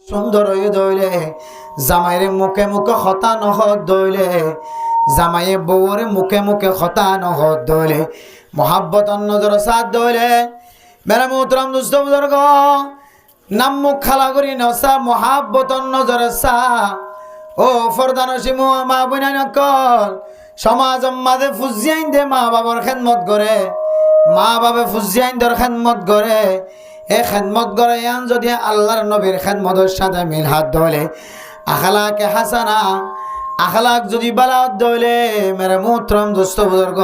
সুন্দর হয়ে দইলে জামাইরে মুখে মুখে হতা নহত দইলে জামাইয়ে বউরে মুখে মুখে হতা নহত দইলে মোহাব্বত নজর সাথ দইলে মেরা মোহতরম দুস্থ বুজুর্গ নাম মুখ খালা করি নসা মোহাব্বত নজর সা ও ফরদানসি মা বুনা নকল সমাজ মাঝে ফুজিয়াইন দে মা বাবার খেদমত করে মা বাবা ফুজিয়াইন দর খেদমত করে এ খেদমত করে ইয়ান যদি আল্লাহর নবীর খেদমতের সাথে মিল হাত ধরে আখলাকে হাসানা আখলাক যদি বালাত ধরে মেরে মোহতরম দোস্ত বুজুর্গ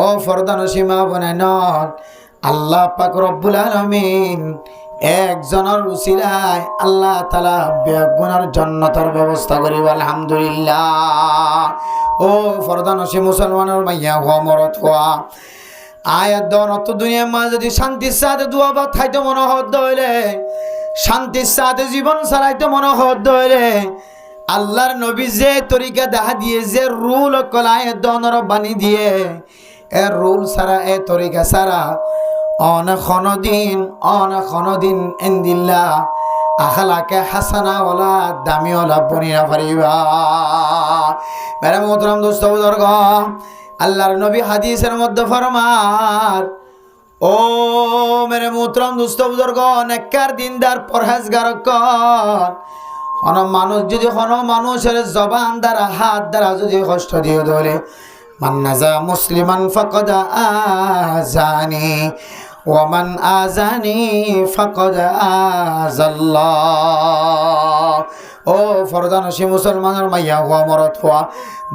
ও ফরদানসি মা বুনা নন আল্লাহ পাক রব্বুল আলামিন একজনের উসিলায় আল্লাহ তাআলা বেগুনার জান্নাতের ব্যবস্থা করিব আলহামদুলিল্লাহ। ও ফরদানসি মুসলমানের মাইয়া হওয়া মরদ হওয়া আয়াত দনত দুনিয়ার মা যদি শান্তির সাথে দোয়া বা খাইতে মনে হদ হইলে শান্তির সাথে জীবন চালাইতে মনে হদ হইলে আল্লাহর নবী যে তরিকা দেখা দিয়ে যে রুল কল আয়াত দনর বানি দিয়ে এ রুল ছাড়া এ তরিকা ছাড়া অনদিন ইনদিল্লাহ আখলাকে হাসানা ওলা দামি ওলা বনিরা পারিবা। মেরে মোহতরম দোস্ত বুজুর্গ আল্লাহর নবী হাদিসের মধ্যে ফরমার ও মেরে মোহতরম দোস্ত বুজুর্গ নেককার দিনদার পরহেজগার কর কোন মানুষ যদি কোন মানুষের জবান দ্বারা হাত দ্বারা যদি কষ্ট দিয়ে ধরে মান্নাজা মুসলিমান ফাকাদ আযানি ওয়ামান আযানি ফাকাদ আযাল্লাহ। ও ফরদানসি মুসলমানের মাইয়া হওয়া মরদ হওয়া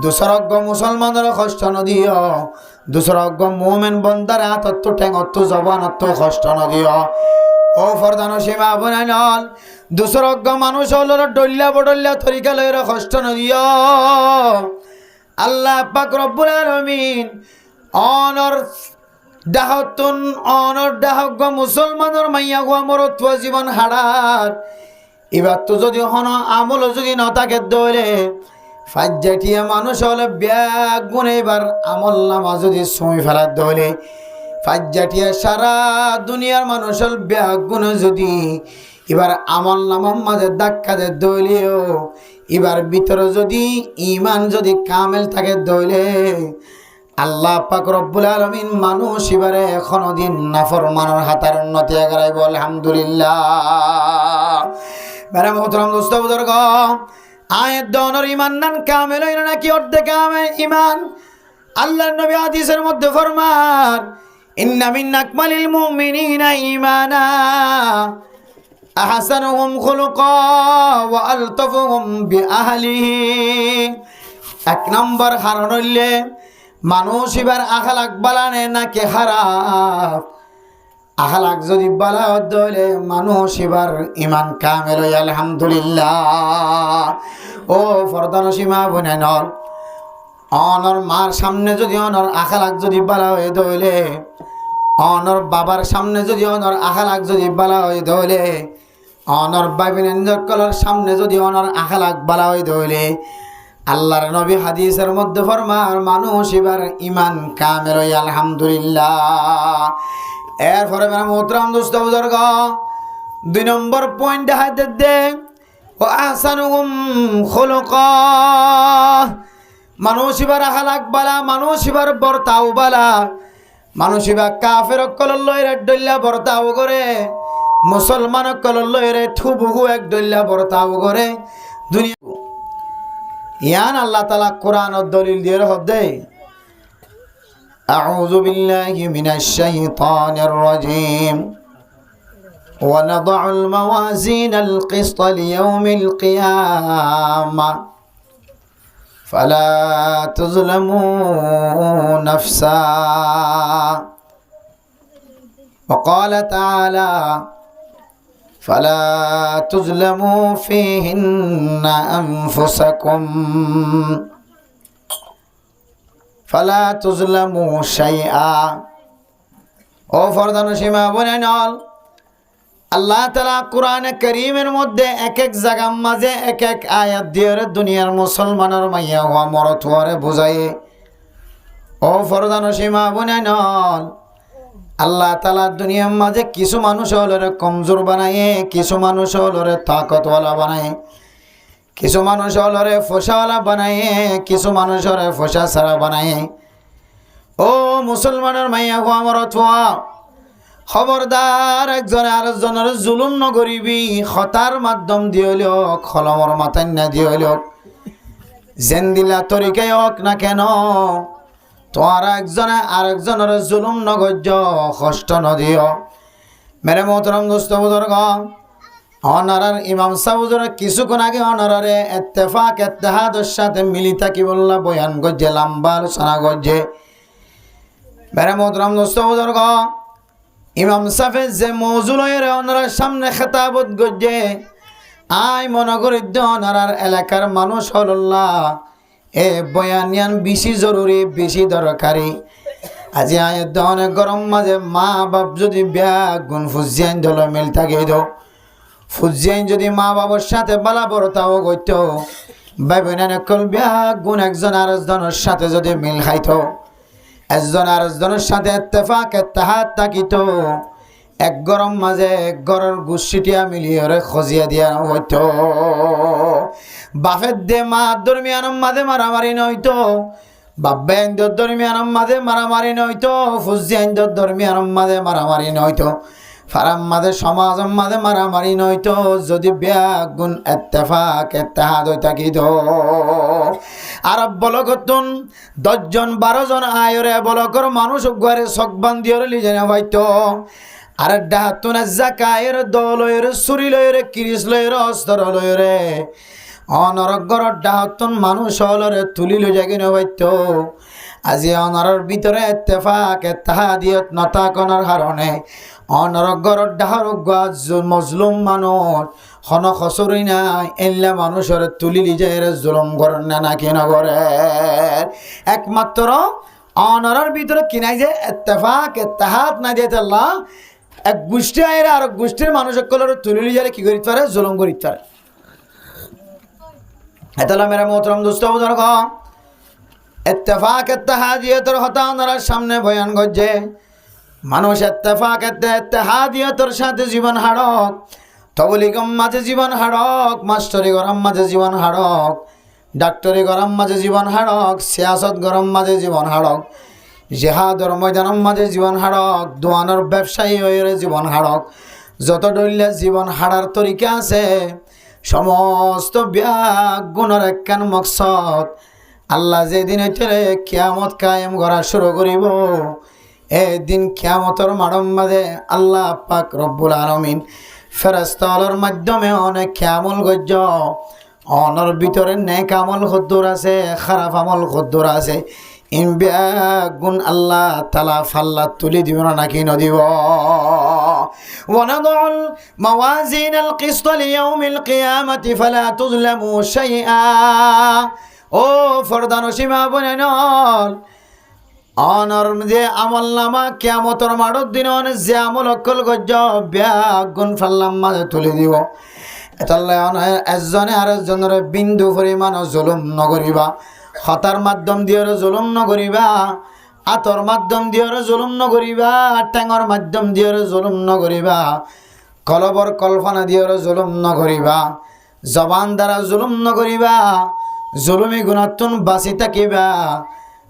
দুসরজ্ঞ মুসলমানের কষ্ট নদিও দুসরজ্ঞ মুমিন বন্দার হাতত ঠেঙত জবানত কষ্ট নদিও। ও ফরদানসি মা বোনাইনল দুসরজ্ঞ মানুষ হল ডল্লা বডল্লা তরিকা লইর কষ্ট নদিও। আল্লাহ পাক রব্বুল আলামিন অনর দাহতুন অনর দাহজ্ঞ মুসলমানের মাইয়া হওয়া মরদ হওয়া জীবন হারার এবার তো যদি হন আমল যদি ন থাকে দৌড়ে ফাজ্জাটিয়া মানুষ হলে ব্যাগ গুণ এবার আমল নামা যদি সময় ফেলার দৌড়ে ফাজ্জাটিয়া সারা দুনিয়ার মানুষ হল ব্যাগ গুণ যদি এবার আমল নামার মাঝে ধাক্কা দে দৌড়েও এবার ভিতরে যদি ইমান যদি কামেল থাকে দৌড়ে আল্লাহ পাক রব্বুল আলামিন মানুষ এবারে এখনো দিন নাফরমানের হাতার উন্নতি আগাইব আলহামদুলিল্লাহ। মেরা মোহতরম দোস্ত বুজুর্গ আয়াত দনর ইমান নান কামেল হইল নাকি অর্ধেক কামেল ইমান আল্লাহর নবী হাদিসের মধ্যে ফরমান ইন্না মিন আকমালিল মুমিনিনা ঈমানা আহসানুহুম খুলুকা ওয়া আলতাফুহুম বিআহলিহি। এক নম্বর কারণ হইলে মানুষ এবার আখলাক বালানে নাকি খারাপ আখলাক যদি বালা হলে মানুষ এবার ইমান কামেল হই আলহামদুলিল্লাহ। ও ফরদানসি মা বোনেনর অনর মার সামনে যদি অনর আখলাক যদি বালা হয়ে দইলে অনর বাবার সামনে যদি অনর আখলাক যদি বালা হয়ে দইলে অনর বাইবেনের কলার সামনে যদি অনর আখলাক বালা হয়ে দইলে আল্লাহর নবী হাদিসের মধ্যে ফরমার মানুষ এবার ইমান কামেল হই আলহামদুলিল্লাহ। এরপরে মেরা মোহতরম দোস্ত বুজুর্গ 2 নম্বর পয়েন্ট দেখাইতে দে ও আহসানুহুম খুলুকা মানুষ এবার আখলাক বালা মানুষ এবার বর্তাও বালা মানুষ এবার কাফের কলর লইরে ডল্লা বর্তাও করে মুসলমান কলর লইরে থুবুহু এক ডল্লা বর্তাও করে দুনিয়া ইয়ান আল্লাহ তাআলা কোরআনের দলিল দিয়ে হদে আউযু বিল্লাহি মিনাশ শাইতানির রাজীম ওয়া নাদাউল মাওয়াজিনাল কিসত লিয়াউমিল কিয়ামা ফালা তুযলামু নাফসা ওয়া ক্বালা তাআলা فلا تظلموا فيهن أنفسكم فلا تظلموا شيئا। ও ফরদানসি মা বোনেনল আল্লাহ তাআলা কোরআনে কারীমের মধ্যে এক এক জায়গার মাঝে এক এক আয়াত দিয়ে দুনিয়ার মুসলমানের মাইয়া হওয়া মরদ হওয়ারে বুঝায়। ও ফরদানসি মা বোনেনল আল্লাহ তাআলা দুনিয়ার মাঝে কিছু মানুষ হলরে কমজোর বানায়, কিছু মানুষ হলরে তাকতওয়ালা বানায়, কিছু মানুষ হলরে ফসাওয়ালা বানায়, কিছু মানুষ হলরে ফসা ছাড়া বানায়। ও মুসলমানের মাইয়া হো আমার অথবা খবরদার একজনে আরেকজনের জুলুম নকরিবি। খতার মাধ্যম দিয়ে হইল, খলমর মাথায় না দিয়ে হইল, জেন্দিলা তরিকায় হোক না কেন, তোমার একজনে আরেকজনের জুলুম নগর্য, কষ্ট নদিও। মেরে মোহতরম দোস্ত বুজুর্গ, অনারার ইমাম সাহুজুর কিছুক্ষণ আগে অনারারে ইত্তেফাক ইত্তেহাদের সাথে মিলি থাকি বললা বয়ান গজ্জে, লম্বা আলোচনা গজ্জে। মেরে মোহতরম দোস্ত বুজুর্গ, ইমাম সাফে যে মৌজুলের অনারার সামনে খেতাবত গজ্জে, আই মনে করি অনারার এলাকার মানুষ হল্লাহ এ বয়ানিয়ান বেশি জরুরি, বেশি দরকারি। আজি আয়ের অনেক গরম মাঝে মা বাপ যদি বিয়া গুণ ফুজিয়াইন ধলো মিল থাকে দো, ফুজিয়াইন যদি মা বাবার সাথে বালা বড়তাও গইত, ভাই বোন কল বিয়া গুণ একজন আরেকজনের সাথে যদি মিল খাইত, একজন আরেকজনের সাথে ইত্তেফাক ইত্তেহাদ থাকিত, এক গরম মাঝে গরর গুছিটিয়া মিলিয়ে খজিয়া দিয়া হইতো। বাফের দে মা দরমিয়ান মাঝে মারামারি নইতো, বাব্বা আইন্দর দরমিয়ান মাঝে মারামারি নইতো, ফুজি আইন্দর দরমিয়ান মাঝে মারামারি নইতো, ফারাম মাঝে সমাজ মাঝে মারামারি নইতো, যদি ব্যাগুন ইত্তেফাক ইত্তেহাদ হই থাকিত। আর বলকতুন 10 জন 12 জন আয়রে বলকর মানুষ ঘরে সকবান দিয়ে লিজে হইতো। আর ডাহাতুন জাকায়ের দলয়ের সুরি লয়ের কিরিস লয়ের অস্তর লয়েরে অনরগর ডাহাতুন মানুষ হলরে তুলি লই যাগিন হইত। আজি অনরর ভিতরে ইত্তেফাক ইত্তেহাদিয়ত নতাকনের কারণে অনরগর ডাহর গাজ মজলুম মানুষ হন খসরি নাই, এল্লা মানুষের তুলি লিজের জুলুম করেন না নাকি নগরে। একমাত্র অনরর ভিতরে কিনাই যে ইত্তেফাক ইত্তেহাদ না দিয়ে আল্লাহ এক গোষ্ঠী আয়ের আর গোষ্ঠীর মানুষ সকলের তুলি লিজারে কি করিতে পারে, জুলুম করিতে পারে। এতলা মেরা মোহতরম দোস্ত বুজুর্গ, ইত্তেফাক ইত্তেহাদিয়তের হতা ওনার সামনে বয়ান গজ্জে। মানুষ ইত্তেফাক ইত্তেহাদিয়তের সাথে জীবন হাড়ক, তবলিগম মাঝে জীবন হাড়ক, মাস্টারি গরম মাঝে জীবন হাড়ক, ডাক্তারি গরম মাঝে জীবন হাড়ক, সিয়াসত গরম মাঝে জীবন হাড়ক, জেহাদর ময়দানের মাঝে জীবন হাড়ক, দোয়ানোর ব্যবসায়ী হয়ে জীবন হাড়ক। যত ডইলে জীবন হাড়ার তরিকা আছে, সমস্ত ব্যাগ গুণের একখান মকসদ আল্লাহ যেদিন হইতে কিয়ামত কায়েম করা শুরু করিব, এদিন কিয়ামতের মাড়ম মাঝে আল্লাহ পাক রব্বুল আলামিন ফেরেশতার মাধ্যমে অনেক আমল গজ্জ, অনর ভিতরে নেক আমল কদ্দুর আছে, খারাপ আমল কদ্দুর আছে, ইন গুণ আল্লাহ তালা ফাল্লা তুলি দিব না নাকি নদিব। ونضع الموازين القسط ليوم القيامة فلا تظلموا شيئا। ও ফরদানো সীমা বনেনল অনর যে আমল নামা কিয়ামতের মাঠের দিন যে আমল অকল গজ্জ ব্যাগুন ফাল্লাম মাঝে তুলি দিব। এতাল্লা একজনে আরেকজনের বিন্দু পরিমাণ জুলুম নকরিবা, হতার মাধ্যম দিয়ে জুলুম নকরিবা, আতর মাধ্যম দিয়ে জুলুম নকরিবা, টেঙর মাধ্যম দিয়ে জুলুম নকরিবা, কলবর কল্পনা দিয়ে জুলুম নকরিবা, জবান দ্বারা জুলুম নকরিবা, জুলুমি গুণাতুন বাঁচি থাকিবা।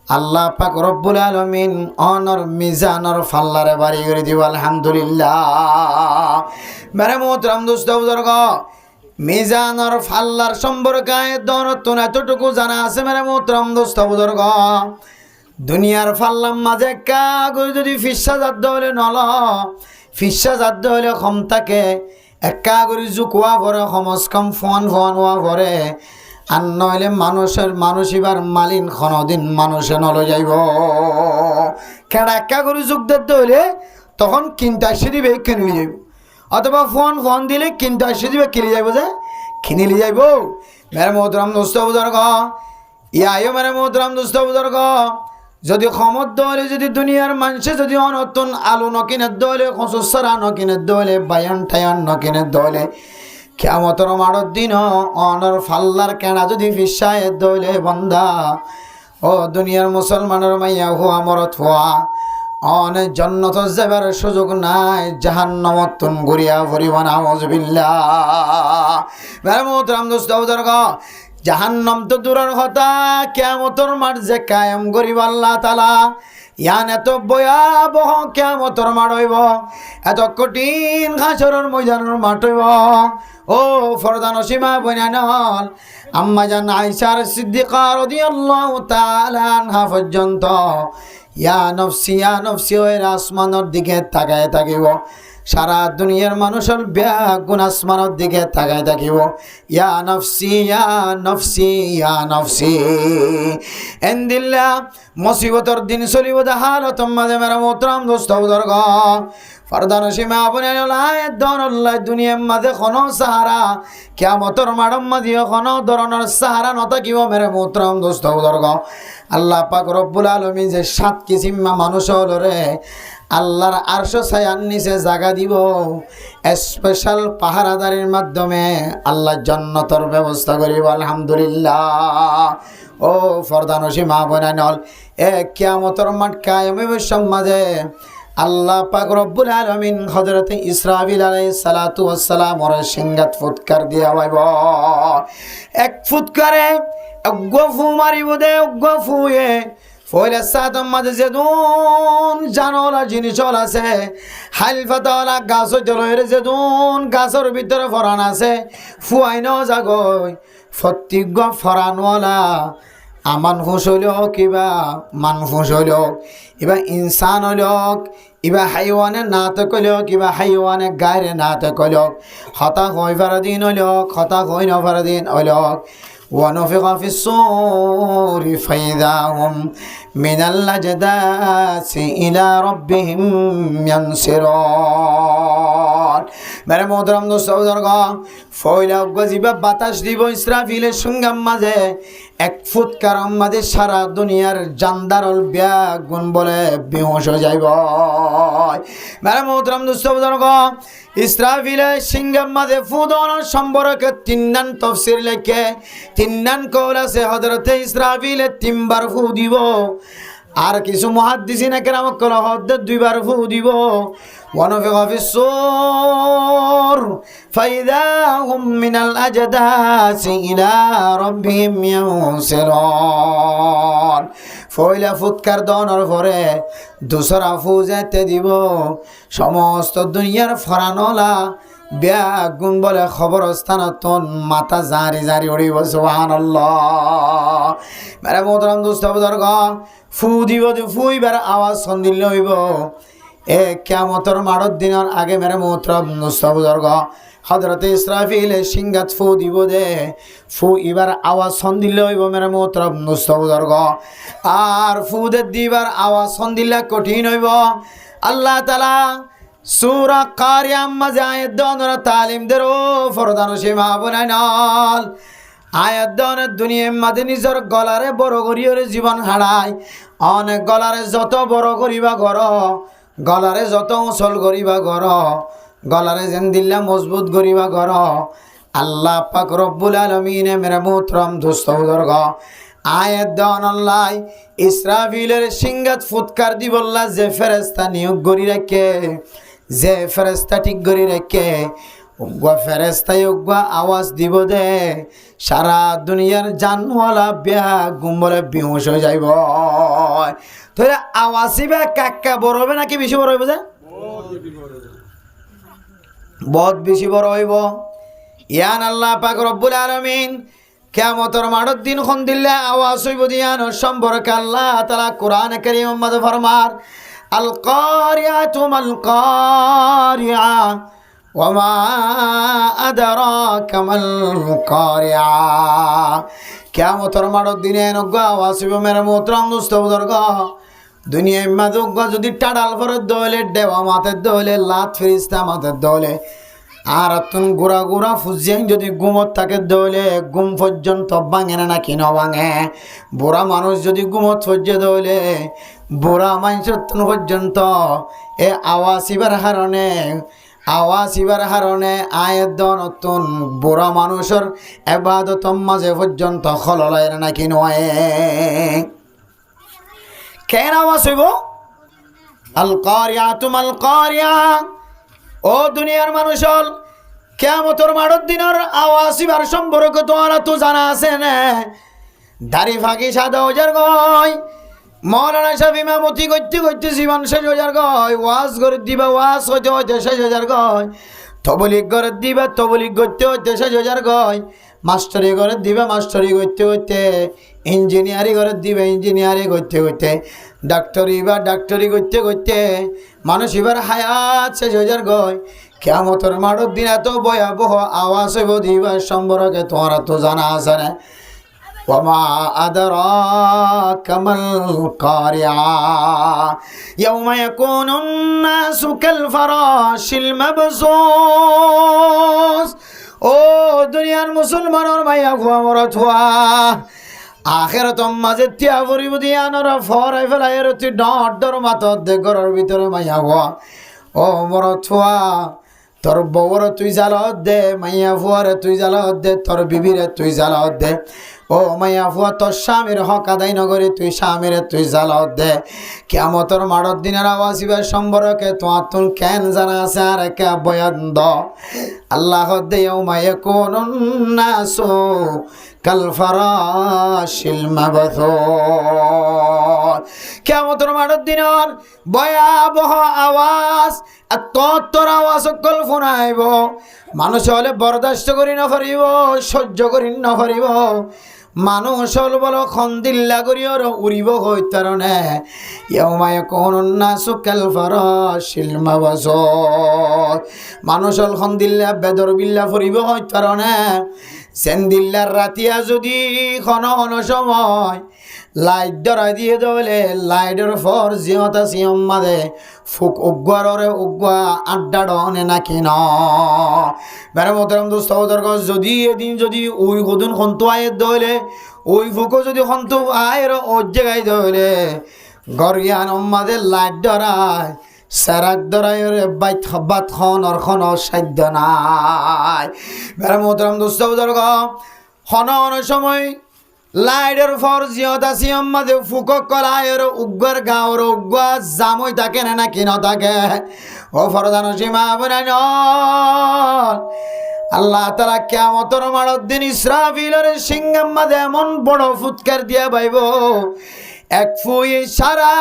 আল্লাহ পাক রব্বুল আলামিন অনর মিজানর ফাল্লারে বাড়ি করে দিব। আলহামদুলিল্লাহ। মেরে মোহতরম দোস্ত বুজুর্গ, মিজানর ফাল্লার সম্পর্কে দনতুন এতটুকু জানা আছে মেরে মোহতরম দোস্ত বুজুর্গ, দুনিয়ার ফাল্লাম মাঝে কাগজ যদি ফিসা যাদ্দ হলে নল, ফিসা যাদ্দ হলে কম থাকে, এক কাগজ জুকুয়া পরে কমস কম ফোন হওয়া পরে, আর নইলে মানুষ এবার মালিন কোনদিন মানুষে নলে যাইব। কেন একা করে যুগ দিতে হইলে তখন কিনতে আসে দিবে কিনে যাইব, অথবা ফোন দিলে কিনতে আসে দিবে কিনে যাইব, যে কিনিলে যাইব। মেরে মোহতরম দোস্ত বুজুর্গ, ইয়াইও মেরে মোহতরম দোস্ত বুজুর্গ, যদি ক্ষমত দলে যদি দুনিয়ার মানুষে যদি অনতুন আলু নকিনের দলে, খসুসারা নকিনের দলে, বায়ান টায়ান নকিনের দলে, কিয়ামতের মাঠের দিন অনর ফাল্লার কেনা যদি ফিসায় দইলে বন্দা, ও দুনিয়ার মুসলমানের মাইয়া হুয়া মরত হওয়া, অনেক জান্নাত যাবার সুযোগ নাই, জাহান্নামত তুন ঘুরিয়া ফুরিব নাউযুবিল্লাহ। মেরে মোহতারাম দোস্ত বুজুর্গ, জাহান্নাম তো দূরের কথা, কিয়ামতের মাঠ যে কায়েম করিব আল্লাহ তাআলা, ইয়ান এত ভয়াবহ কিয়ামতের মাঠ হইব, এত কঠিন হাসরের ময়দানের মাঠ হইব। ও ফরদান সীমা বইনানল আম্মা জান আয়েশা সিদ্দিকা রাদিয়াল্লাহু তাআলা আনহা পর্যন্ত ইয়া নফসি ওই আসমানের দিকে তাকায় থাকিব, সারা দুনিয়ার মানুষের ব্যাগুন আসমানের দিকে তাকায় থাকিব, ইয়া নফসি ইয়া নফসি ইয়া নফসি। এন্দিল্লা মুসিবতর দিন চলিব হালত মাঝে মেরা মোহতারাম দোস্ত বুজুর্গ, ফরদান সীমা আপনি আয়াত দন আল্লাহ দুনিয়ার মাঝে কোনো সাহারা, কিয়ামতের মাঠের মাঝে কোনো ধরনের সাহারা নথাকিব মেরে মোহতারাম দোস্ত বুজুর্গ। আল্লাহ পাক রব্বুল আলামিন যে 7 কিসিমা মানুষ হলরে আল্লাহর আরশ ছায়ার নিচে জায়গা দিব, স্পেশাল পাহারাদারের মাধ্যমে আল্লাহ জান্নাতের ব্যবস্থা করিব। আলহামদুলিল্লাহ। ও ফরদান সীমা বনানল এ কিয়ামতের মাঠ কায়েম সমাজে আল্লাহ পাক রব্বুল আলামিন হযরত ইসরাফিল আলাইহিস সালাতু ওয়াস সালাম ওর সিংহাত ফুৎকার দিয়া হইব। এক ফুৎকারে গফু মারিব দে, গফুয়ে ফয়লা সাদম মাঝে যেদুন জানোলা জিনিস আছে, হালফাতাওয়ালা গাছ জলের যেদুন গাছের ভিতরে ফরান আছে, ফুয়াই ন জাগয় ফতিজ্ঞ ফরানওয়ালা আমান ফুস হইল কিবা মান ফুস হইল, ইবা ইনসান হইল, ইবা হাইওয়ানে নাতে কইল, কিবা হাইওয়ানে গায়ে নাতে কইল, হতা হই ফারদিন হইল, হতা হই ন ফারদিন হইল। ونفخ في الصور فإذا هم من الأجداث إلى ربهم ينسلون। মেরে মোহতারাম দোস্ত বুজুর্গ, ফয়লা গজিবা বাতাস দিব ইসরাফিলের সঙ্গাম মাঝে, এক ফুৎকার মাঝে সারা দুনিয়ার জানদারল ব্যাগুন বলে বেহুশ হয়ে যাইব। মেরে মোহতারাম দোস্ত বুজুর্গ, ইসরাফিলের সিংহাম মাঝে ফুদনের সম্পর্কে 3 নান তাফসীর লেখে, 3 নান কওল আছে হযরতে ইসরাফিলের 3 বার ফু দিব, আর কিছু মুহাদ্দিসিন কেরাম কল হদ 2 বার ফু দিব। ওয়ানফিখা ফিস-সূর ফাইযা হুম মিনাল আজদাসি ইলা রাব্বিহিম ইয়ানসিলুন। ফয়লা ফুৎকার দনের পরে দুসরা ফু যেতে দিব, সমস্ত দুনিয়ার ফরানলা ব্যাগুন বলে খবরস্থানতন মাথা জারি জারি উড়িব। সুবহানাল্লাহ। মেরে মোহতারাম দোস্ত বুজুর্গ, ফু দিব, ফুইবার আওয়াজ সন্দিল হইব। এ কিয়ামতের মাঠের দিনের আগে মেরে মোহতারাম দোস্ত বুজুর্গ, হযরতে ইসরাফিল সিংহাত ফু দিব দে, ফু এবার আওয়াজ সন্দিল হইব মেরে মোহতারাম দোস্ত বুজুর্গ। আর ফু দে দিবার আওয়াজ সন্দিলা কঠিন হইব। আল্লাহ তাআলা সূরা কারিয়া মাঝে আয়াত দনের তালিম দেরো ফরদান সীমা বনাইনল। আয়াত দনের দুনিয়ার মাঝে নিজের গলারে বড় করিয়রে জীবন হারায়, অনেক গলারে যত বড় করিবা ঘর, গলারে যত উচল করিবা ঘর, গলারে যেন দিল্লা মজবুত করিবা ঘর, আল্লাহ পাক রব্বুল আলামিন মেরে মোহতারাম দোস্ত বুজুর্গ আয়াত দনল্লাই ইসরাফিলের সিংহাত ফুৎকার দিবল্লা যে ফেরেশতা নিয়োগ করি রাখে, যে ফেরেশতা ঠিক করি রাখে, উগ্র ফেরেশতায় উগ্র আওয়াজ দিব দে, সারা দুনিয়ার জানওয়ালা ব্যাগুম বলে বেহুশ হয়ে যাইব। তো আওয়াজ ইবা কাক্কা বড় হবে নাকি বেশি বড় হইব? যে বহুত বেশি বড় হইব। ইয়ান আল্লাহ পাক রব্বুল আলামিন কিয়ামতের মাঠের দিন খন দিলে আওয়াজ হইব দিয়ান সম্পর্কে আল্লাহ তাআলা কোরআন কারীম মধ্যে ফরমার, আল কারিয়াতু মাল কারিয়া ওয়া মা আদরাকা মাল কারিয়া। কিয়ামতের মাঠের দিনে নগা আওয়াজ হইব মেরে মোহতারাম দোস্ত বুজুর্গ, দুনিয়ায় মাদুক যদি টাডাল ফরত দলে দেওয়া মাথের দলে লাত ফেরিস্তা মাথের দলে, আর তুন গুড়া গুড়া ফুজিয়ান যদি গুমত থাকে দলে গুম পর্যন্ত ভাঙে না কি ভাঙে। বুড়া মানুষ যদি গুমত ফজ্জে দলে বুড়া মানুষের তুন পর্যন্ত এ আওয়াজ ইবার হারণে আয়াত নতুন বুড়া মানুষের এবাদত মাঝে পর্যন্ত খললায় নাকি নয়। কেন আওয়াজ হইব? আল কারিয়াতু মাল কারিয়া। ও দুনিয়ার মানুষ হল কিয়ামতের মাঠের দিনের আওয়াজ ইবার সম্পর্ক তোমরা তো জানা আছে না। দাড়ি ফাঁকি সাদা ওজার গয় মৌলানা সাহেব ইমামতি করতে করতে জীবন শেষ হাজার গয়, ওয়াজ করে দিবা ওয়াজ হইতে হইতে শেষ হাজার গয়, তবলিগ করে দিবা তবলিগ করতে হইতে শেষ হাজার গয়, মাস্টারি করে দিবা মাস্টারি করতে করতে, ইঞ্জিনিয়ারিং করে দিবা ইঞ্জিনিয়ারিং করতে করতে, ডাক্তারি বা ডাক্তারি করতে করতে মানুষ এবার হায়াত শেষ হাজার গয়। কিয়ামতের মাঠের দিন এত ভয়াবহ আওয়াজ হইব দিবার সম্পর্কে তোমরা তো জানা আছে না। وما أدراك ما القارعة يوم يكون الناس كالفراش المبثوث। ও দুনিয়ার মুসলমানের মাইয়া খুয়া মরত হওয়া আখেরাত মাঝে তিয়া ভরিব দিয়ানোর ফরাই ফেলাই রতি ডর ডর মাতত দে ঘরের ভিতরে মাইয়া হওয়া। ও মরত হওয়া তোর বউরে তুই জ্বালত দে, মাইয়া ফুয়ারে তুই জ্বালত দে, তোর বিবিরে তুই জ্বালত দে। ও মাইয়া ফুয়া তোর স্বামীর হক আদায় নগরে তুই স্বামীরে তুই জ্বালত দে। কিয়ামতের মাঠের দিনের আওয়াজ ইবার সম্পর্কে তোমার তুন কেন জানা আছে আর কে বয়ান দ। আল্লাহ দে ইয়াউমা ইয়াকুনুন নাসু কাল ফারাশিল মাবথুস। কিয়ামতের মাঠের দিনের ভয়াবহ আওয়াজ তোর আওয়াজ সকল ফোনাইব, মানুষ হলে বরদাস্ত করি না পারিব, সহ্য করি না পারিব। মানুষ হল বলো খন্দিল্লা করি ওর উড়িব হইতারণে। ইয়াউমা ইয়াকুনুন নাসু কাল ফারাশিল মাবথুস। মানুষ হল খন্দিল্লা বেদর বিল্লা ফুরিব হইতারণে। সেন্দিল্লার রাতিয়া যদি খন সময় লাইট ধরা দিয়ে দলে লাইটের ফর জিয়তা সিয়ম মাদে ফুক উগুয়ারে উগুয়া আড্ডা ডনে নাকি ন বেড়ে মতরম দোস্ত যদি এদিন যদি ওই কদুন খন্তু আয়ের দলে ওই ফুকো যদি খন্তু আয়ের ওর জায়গায় দলে গরিয়ান মাদে লাইট ধরায় সেরাক ধরায় বাইত বাত খন অর্খন সাধ্য নাই। বেড়ে মতরম দোস্ত খন সময় লাইটের ফর জিয়তা সিয়ম মাঝে ফুকক কলায়ের উগ্গর গাঁৱৰ উগ্গা জামই থাকে না নাকি ন থাকে। ও ফরদান সীমা বনাইন আল্লাহ তাআলা কিয়ামতের মাঠের দিন ইসরাফিলের সিংহাম মাঝে এমন বড় ফুৎকার দিয়া পাইব এক ফুই সারা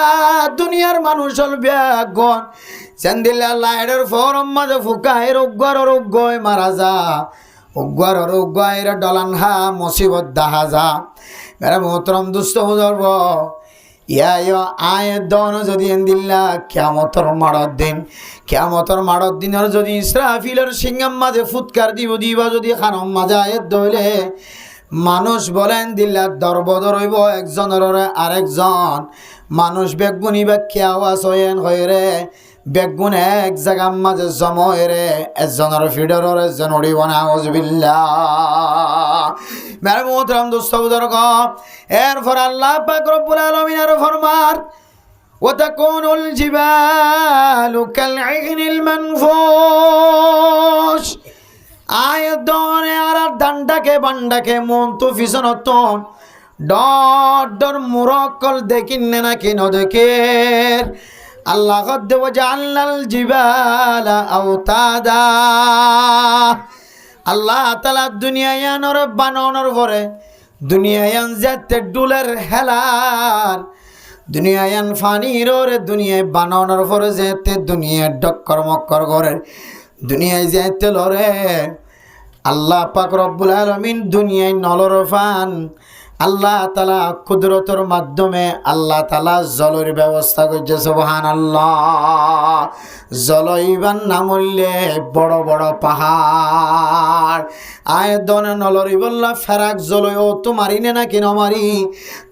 দুনিয়ার মানুষ হল ব্যাগন সেন্দিল্লা লাইটের ফর মাঝে ফুকায়ের উগ্গর উগ্গয় মারা যা উগ্গর উগ্গয়ের ডলান হা মুসিবত দাহা যা। মেরা মোহতরম দুস্থ ধরব ইয়া আয়ের দন যদি এন্দিল্লা কিয়ামতের মাঠের দিন কিয়ামতের মাঠের দিনের যদি ইসরাফিলের সিংহাম মাঝে ফুৎকার দিবা যদি খানম মাঝে আয়ের দইলে মানুষ বলেন দিল্লা দরবদর হইব একজনের আরেকজন মানুষ বেগুনি ব্যাখ্যা আওয়াজ হয়েন হয়ে রে বেগুন এক জায়গার মাঝে জময় রে একজনের ফিডরের একজন উড়িব না আউযুবিল্লাহ। মেরে মোহতরম দোস্ত বুজুর্গ এরপর আল্লাহ পাক রব্বুল আলামিনের ফরমান ওয়াতাকুনুল জিবালু কালইহনিল মানফুশ। আয়াত দনে আর ডান্ডাকে বান্ডাকে মন তো ফিসনতন ডর ডর মুরাক্কল দেখিন না কেন দেখে আল্লাহ কদ ওয়াজালনাল জিবালা আওতাদা। আল্লাহ তাআলা দুনিয়ায়ানর বানানোর পরে দুনিয়ায়ান যেতে ডুলের হেলার দুনিয়ায়ান ফানির ওরে দুনিয়ায় বানানোর পরে যেতে দুনিয়ার ডক্কর মক্কর করে দুনিয়ায় যেতে লরে আল্লাহ পাক রব্বুল আলামিন দুনিয়ায় নলর ফান আল্লাহ তাআলা কুদরতের মাধ্যমে আল্লাহ তাআলা জলের ব্যবস্থা করছে সুবহানাল্লাহ। জলইবান নামলে বড় বড় পাহাড় আয়দনে নলরি বললা ফেরাক জলয় ও তো মারিনে না কেন মারি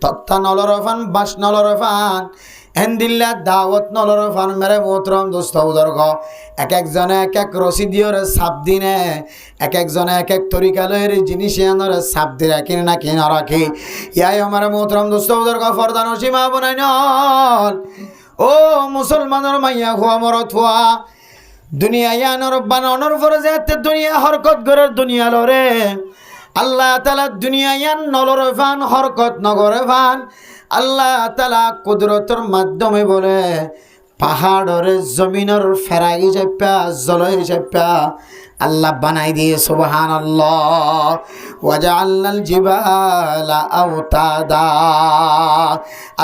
তত্তা নলরফান বাস নলরফান এন্দিল্লা দাওয়াত নলরফান মেরে মোহতরম দোস্ত বুজুর্গ এক একজনে এক এক রসিদিওর সাপ দিনে এক একজনে এক এক তরিকালয়ের জিনিস আনর সাপ দি রাখি না কি না রাখি ইয়াই আমার মোহতরম দোস্ত বুজুর্গ ফরদান সীমা বনাই নল। ও মুসলমানের মাইয়া খুয়া মরত হুয়া দুনিয়া ইয়ানর বানানোর পরে যেতে দুনিয়া হরকত গরের দুনিয়া লরে আল্লাহ তাআলা দুনিয়া ইয়ান নলরে ফান হরকত নগরে ফান আল্লাহ তাআলা কুদরতের মাধ্যমে বলে পাহাড়রে জমিনের ফেরাই চাপা জলই চাপা আল্লাহ বানাই দিয়ে সুবহানাল্লাহ। ওয়াজআলনাল জিবালা আওতাদা,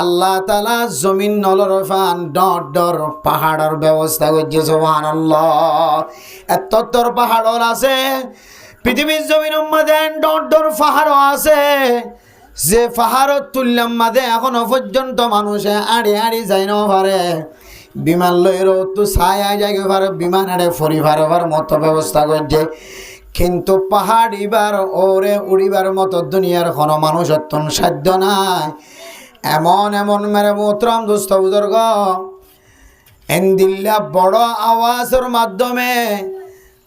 আল্লাহ তাআলা জমিন নলর ফান ডর ডর পাহাড়ের ব্যবস্থা করছে সুবহানাল্লাহ। এত তোর পাহাড় আছে পৃথিবীর জমিনের মধ্যে, ডর ডর পাহাড় আছে যে পাহাড় তুললাম মাঝে এখনো পর্যন্ত মানুষে আড়ি আড়ি যাই না পারে। বিমান লইরও তো ছায়া জায়গা পারে, বিমান আড়ে পরিবারবার মতো ব্যবস্থা করছে, কিন্তু পাহাড় ইবার ওরে উড়িবার মতো দুনিয়ার কোনো মানুষ অত্যন্ত সাধ্য নাই। এমন এমন মেরে মোহতরম দোস্ত বুজুর্গ, এন্দিল্লা বড় আওয়াজের মাধ্যমে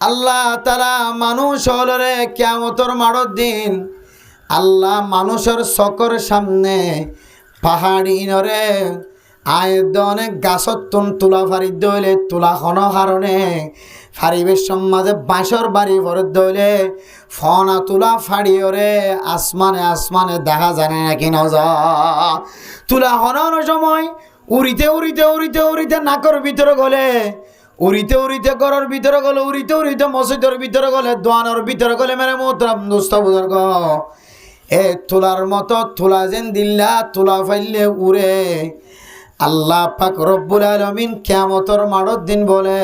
আল্লাহ তাআলা মানুষ হলরে কিয়ামতের মাঠের দিন আল্লাহ মানুষের চোখের সামনে পাহাড়ি নরে আয়দনে গাছত তুলা ফারি দইলে তুলাখনৰ কারণে ফারিবের সমাজে বাঁশর বাড়ি ভরে দইলে ফনা তুলা ফাড়িওরে আসমানে আসমানে দেখা জানে নাকি নজা তুলাখনৰ সময় উড়িতে উড়িতে উড়িতে উড়িতে নাকর ভিতরে গলে, উড়িতে উড়িতে ঘরের ভিতরে গলে, উড়িতে উড়িতে মসজিদের ভিতরে গলে, দোয়ানোর ভিতরে গলে। মেরে মোহতরম দোস্ত বুজুর্গ, এ তুলার মতো তুলা যেন দিল্লা তুলা ফাইলে উড়ে আল্লাহ পাক রব্বুল আলামিন কিয়ামতের মাঠের দিন বলে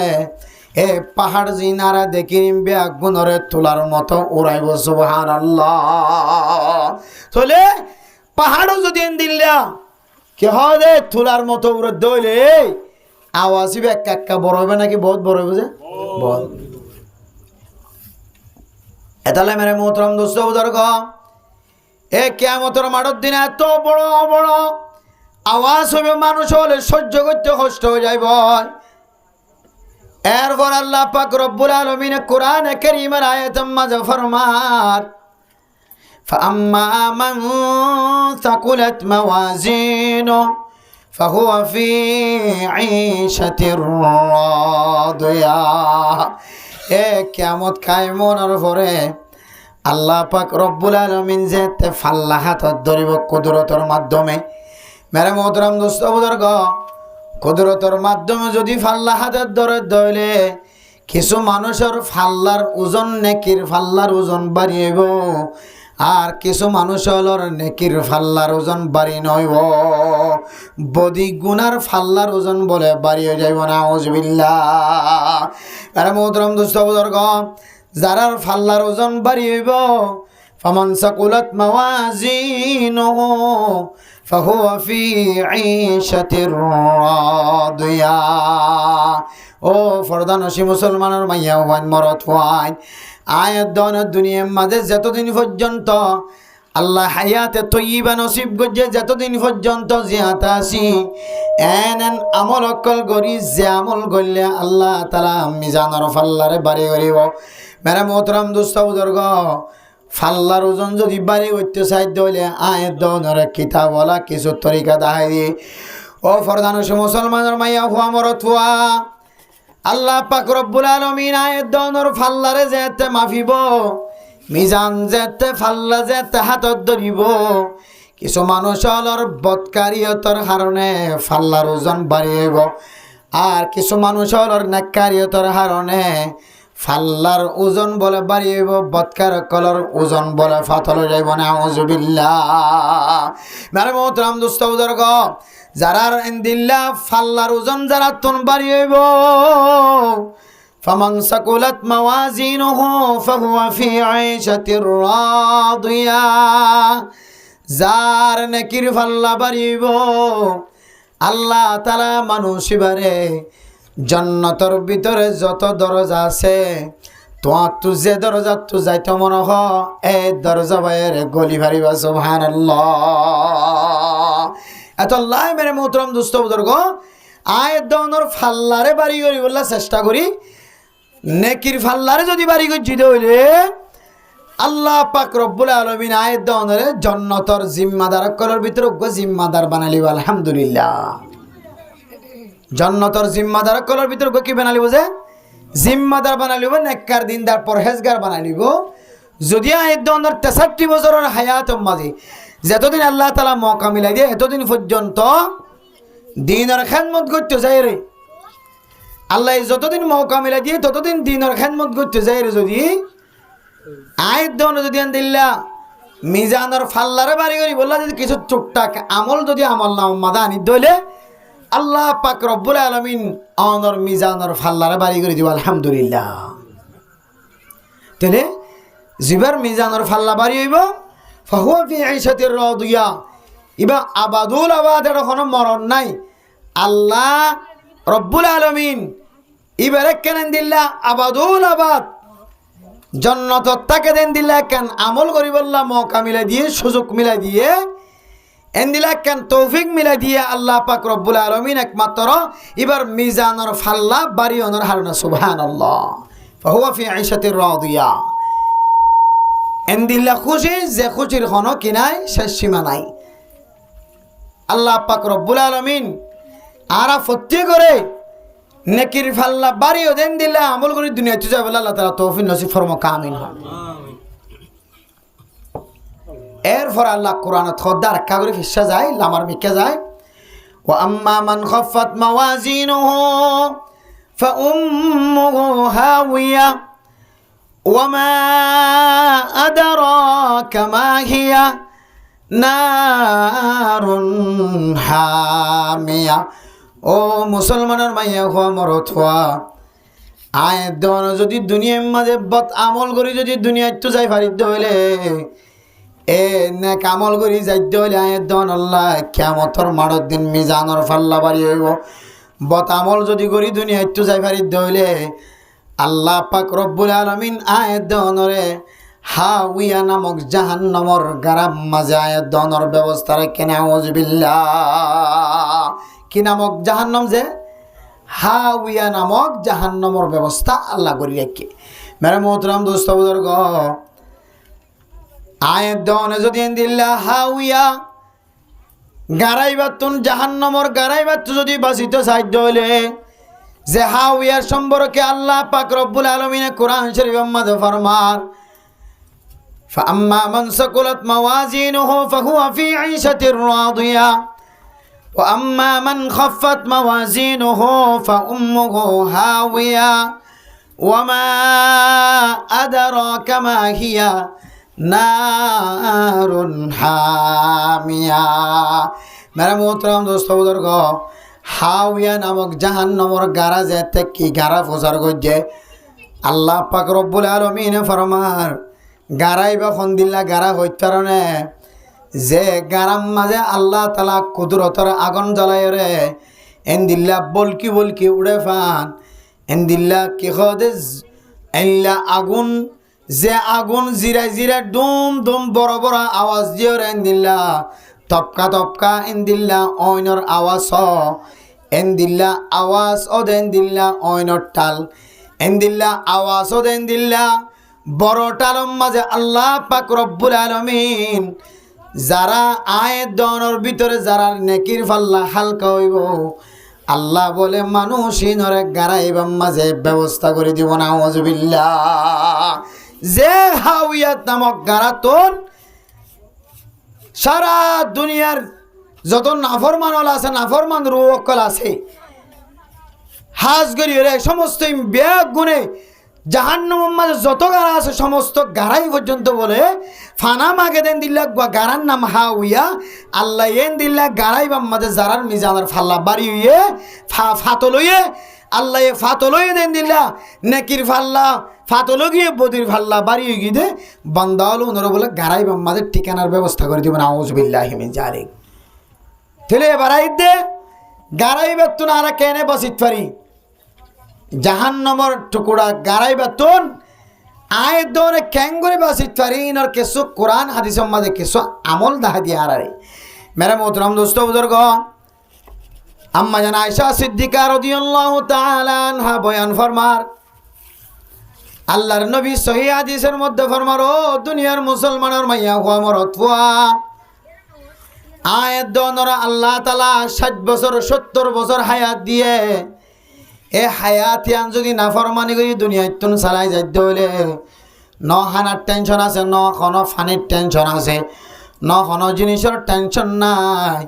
এ পাহাড় জিনারা দেখিম বেগুনরে তুলার মতো উড়াইব সুবহানাল্লাহ। চলে পাহাড়ও যদি দিল্লা কে হয় তুলার মতো উড়ে দইলে আওয়াজ একা একা বড় হবে নাকি বহুত বড় হবে? যে বল এতালে মেরে মোহতরম দোস্ত বুজুর্গ, এ কিয়ামতের মাঠের দিন এত বড় বড় আওয়াজ হবে, মানুষ হলে সহ্য করতে কষ্ট হয়ে যাইব। এরপর আল্লাহ পাক রব্বুল আলামিন কোরআনে কারীমের আয়াতের মাঝে ফরমান, ফাআম্মা মান সাকুলাত মাওয়াজিনু ফাহুয়া ফি ঈশাতির রাদিয়া। এ কিয়ামত কায়েমর পরে আল্লাহ পাক রব্বুল আলামিন যে ফাল্লা হাতত ধরিব কুদরতের মাধ্যমে। মেরে মোহতরম দোস্ত বুজুর্গ, কুদরতের মাধ্যমে যদি ফাল্লা হাতত ধরে ধরলে কিছু মানুষের ফাল্লার ওজন নেকির ফাল্লার ওজন বাড়িব, আর কিছু মানুষের নেকির ফাল্লার ওজন বাড়ি নইব, বদি গুনার ফাল্লার ওজন বলে বাড়িয়ে যাইব না। আউযুবিল্লাহ। মেরে মোহতরম দোস্ত বুজুর্গ, যারার ফাল্লার ওজন বাড়িব ফামান সাকুলাত মাওয়াজিনুহু ফাহুয়া ফি ঈশাতির রাদিয়া। ও ফরদানসী মুসলমানের মাইয়া হওয়ান মরত হওয়ান, আয়াত দনের দুনিয়ার মাঝে যতদিন পর্যন্ত আল্লাহ হায়াতে তৈয়বা নসিব করছে, যতদিন পর্যন্ত জিয়াতে আছি এন আমল অকল করি, যে আমল করলে আল্লাহ তাআলা মিজানের ফাল্লারে বাড়ি করিব। মেরে মোহতরম দোস্ত বুজুর্গ, ফাল্লার ওজন যদি বাড়ি করতে চাইতে হইলে আয়াত দনের কিতাবওয়ালা কিছু তরিকা দেখাই দিয়ে। ও ফরদানসী মুসলমানের মাইয়া হুয়া মরত হুয়া, আল্লাহ পাক রব্বুল আলামিন আয়াত দনের ফাল্লারে যেতে মাফিব, মিজান যেতে ফাল্লা যেতে হাতত ধরিব। কিছু মানুষের বদকারিয়তের কারণে ফাল্লার ওজন বাড়িব, আর কিছু মানুষের নেককারিয়তের কারণে ফাল্লার ওজন বলে বাড়িব, বদকার কলর ওজন বলে ফাতল যাইব না। আউযুবিল্লাহ। মেরে মোহতরম দোস্ত বুজুর্গ, যারা ইনদিল্লাহ ফাল্লার ওজন যারা তুন বাড়িব ফামান সাকুলাত মাওয়াজিনুহু ফাহুয়া ফি ঈশাতির রাদিয়া। যার নেকির ফাল্লা বাড়িব আল্লাহ তাআলা মানুষ বারে জান্নাতের ভিতরে যত দরজা আছে তোমার তো যে দরজা তো যাইতে মনে হ এই দরজা বাইরে গলি ভারিবা সুবহানাল্লাহ। এত আল্লাহ মেরে মোহতরম দোস্ত বুজুর্গ, আয়াত দনের ফাল্লারে বাড়ি করি বললা চেষ্টা করি, নেকির ফাল্লারে যদি বাড়ি করছি হইলে আল্লাহ পাক রব্বুল আলামিন আয়াত দনের জান্নাতের জিম্মাদার করার ভিতরে জিম্মাদার বানালিব। আলহামদুলিল্লাহ। জান্নাতের জিম্মাদার করার ভিতরে কি বানালিব? যে জিম্মাদার বানালিব, নেককার দিনদার পরহেজগার বানালিব। যদি আয়াত দনের 63 বছরের হায়াত মাঝে যতদিন আল্লাহ তাআলা মওকা মিলাই দিয়ে এতদিন পর্যন্ত দিনের খেদমত করতে চাই রে আল্লাহ যতদিন মৌকা মিলা দিয়ে ততদিন দিনের খেদমত করতে যায় যদি আয়ের দন যদি দিল্লা মিজানোর ফাল্লারে বাড়ি করি বললা যদি কিছু টুকটাক আমল যদি আমল না মাদা আনি দইলে আল্লাহ পাক রব্বুল আলামিন অনর মিজানোর ফাল্লারে বাড়ি করে দিব আলহামদুলিল্লাহ। তাহলে জিবার মিজানোর ফাল্লা বাড়ি হইব ফাহুয়া ফি আইশাতির রাদিয়া ইবা আবাদুল আবাদ এর কোনো মরণ নাই। আল্লাহ রব্বুল আলামিন ইবারে কেন দিল্লা আবাদুল আবাদ জন্নত তাকে দেন দিল্লা কেন আমল করি বললাম মৌকা মিলা দিয়ে সুযোগ মিলা দিয়ে এন্দিলা কেন তৌফিক মিলা দিয়ে আল্লাহ পাক রব্বুল আলামিন একমাত্র এবার মিজানোর ফাল্লা বাড়ি অনর হারনা সুবহানাল্লাহ। ফাহুয়া ফি আইশাতির রাদিয়া এন্দিলা খুশি যে খুশির কোনো কিনাই শেষ সীমা নাই। আল্লাহ পাক রব্বুল আলামিন আরা ফত্তি করে নেকির ফাল্লা বাড়িও দেন দিলা আমল করে দুনিয়াতে যাবে আল্লাহ তাআলা তৌফিক নসিব ফরমাক আমিন। এরপর আল্লাহ কোরআনে খোদার কাগরে ফিসা যায় লামার মিকে যায় ওয়া আম্মা মান খাফাত মাওয়াজিনুহু ফাউম্মুহু হাওিয়া ওয়া মা আদরাকা মা হিয়া নারুন হামিয়া। ও মুসলমানের মাইয়া হওয়া মরত হওয়া আয়ের দেওয়ান যদি দুনিয়ার মাঝে বদ আমল করি যদি দুনিয়ায় তো যাই ফারিতে হইলে এ নে কামল করি যাইতে হইলে আয়ের দেওয়ান আল্লাহ কিয়ামতের মাঠের দিন মিজানোর ফাল্লা বাড়ি হইব। বদ আমল যদি করি দুনিয়ায় তো যাই ফারিতে হইলে আল্লাহ পাক রব্বুল আলামিন আয়ের দেওয়ানরে হাওিয়া নামক জাহান্নামর গারাম মাঝে আয়ের দেওয়ানোর ব্যবস্থা রাখেন। আউযুবিল্লাহ। কি নামক জাহান্নাম যে হাওিয়া নামক জাহান্নামর ব্যবস্থা আল্লাহ করি রাখে। মেরে মোহতরম দোস্ত বুজুর্গ আয়ের দেওয়ানে যদি দিল্লা হাওিয়া গারাইবাতুন জাহান্নামর গারাইবাত যদি বাঁচিতে সাহায্য হইলে যে হাওিয়ার সম্পর্কে আল্লাহ পাক রব্বুল আলামিন কোরআন শরীফের মধ্যে ফরমান ফাআম্মা মান সাকুলাত মাওয়াজিনুহু ফাহুয়া ফি আইশাতির রাদিয়া ওয়া আম্মা মান খাফাত মাওয়াজিনুহু ফাউম্মুহু হাওিয়া ওয়া মা আদরাকা মা হিয়া নারুন হামিয়া। মেরা মোহতরম দোস্ত বুজুর্গ হাওিয়া নামক জাহান্নামর গারা যেতে কি গারা ফসার গজ্জে আল্লাহ পাক রব্বুল আলামিন ফরমার গারাই বা খন্দিল্লা গারা হইতারণে যে গারাম মাঝে আল্লাহ তাআলা কুদরতের আগুন জ্বালায় রে এন্দিল্লা বলকি বলকি উড়ে ফান এন্দিল্লা কি খদে এল্লা আগুন যে আগুন জিরা জিরা ডুম ডুম বড় বড় আওয়াজ দিয়ে রে এন্দিল্লা তপকা তপকা এন্দিল্লা অইনর আওয়াজ এন্দিল্লা আওয়াজ ও দেন দিল্লা অইনর টাল এন্দিল্লা আওয়াজ ও দেন দিল্লা বড় টালম মাঝে আল্লাহ পাক রব্বুল আলামিন যারা আয়ের দনের ভিতরে যারা নেকির ফাল্লা হালকা হইব আল্লাহ বলে মানুষ ইনরে গারাইবার মাঝে ব্যবস্থা করে দিব না। আউযুবিল্লাহ। যে হাওিয়াত নামক গারাতন সারা দুনিয়ার যত নাফরমান আছে নাফরমান রুহকল আছে হাজ গরিয়ে সমস্ত ব্যাগ গুণে জাহান্নামের মাঝে যত গারা আছে সমস্ত গারাই পর্যন্ত বলে ফানা মাগে দেন দিল্লা গারার নাম হাওিয়া আল্লাহ এন দিল্লা গারাইবার মাঝে যারার মিজানের ফাল্লা বাড়ি হইয়ে ফাতলইয়ে আল্লাহ ফাতলইয়ে দেন দিল্লা নেকির ফাল্লা ফাতল গিয়ে বদির ফাল্লা বাড়ি হয়ে গিয়ে বান্দা হলো ওনারা বলে গারাইবার মাঝে ঠিকানার ব্যবস্থা করে দিবেন। আউযুবিল্লাহি মিন যালিক। তাহলে এবার আইদে গারাইবার তো আর কেনে বসিত পারি জাহান্নামের টুকুরা গারাইবাতুন আয়ের দৌড়ে ক্যাঙ্গুরি বাসিত পারি আর কিছু কোরআন হাদিসের মাঝে কিছু আমল দেখা দিয়ে আর মেরা মোহতরম দোস্ত বুজুর্গ আম্মা জান আয়েশা সিদ্দিকা রাদিয়াল্লাহু তাআলা আনহা বয়ান ফরমার আল্লাহর নবী সহিহ হাদিসের মধ্যে ফরমার ও দুনিয়ার মুসলমানের মাইয়া হওয়া মরত হওয়া আয়ের দৌড়রা আল্লাহ তাআলা 60 বছর 70 বছর হায়াত দিয়ে এ হায়াতিয়ান যদি নাফরমানি করি দুনিয়ায় তুন চালাই যাইতে হইলে ন খানার টেনশন আছে ন কোনো ফানির টেনশন আছে ন কোনো জিনিসের টেনশন নাই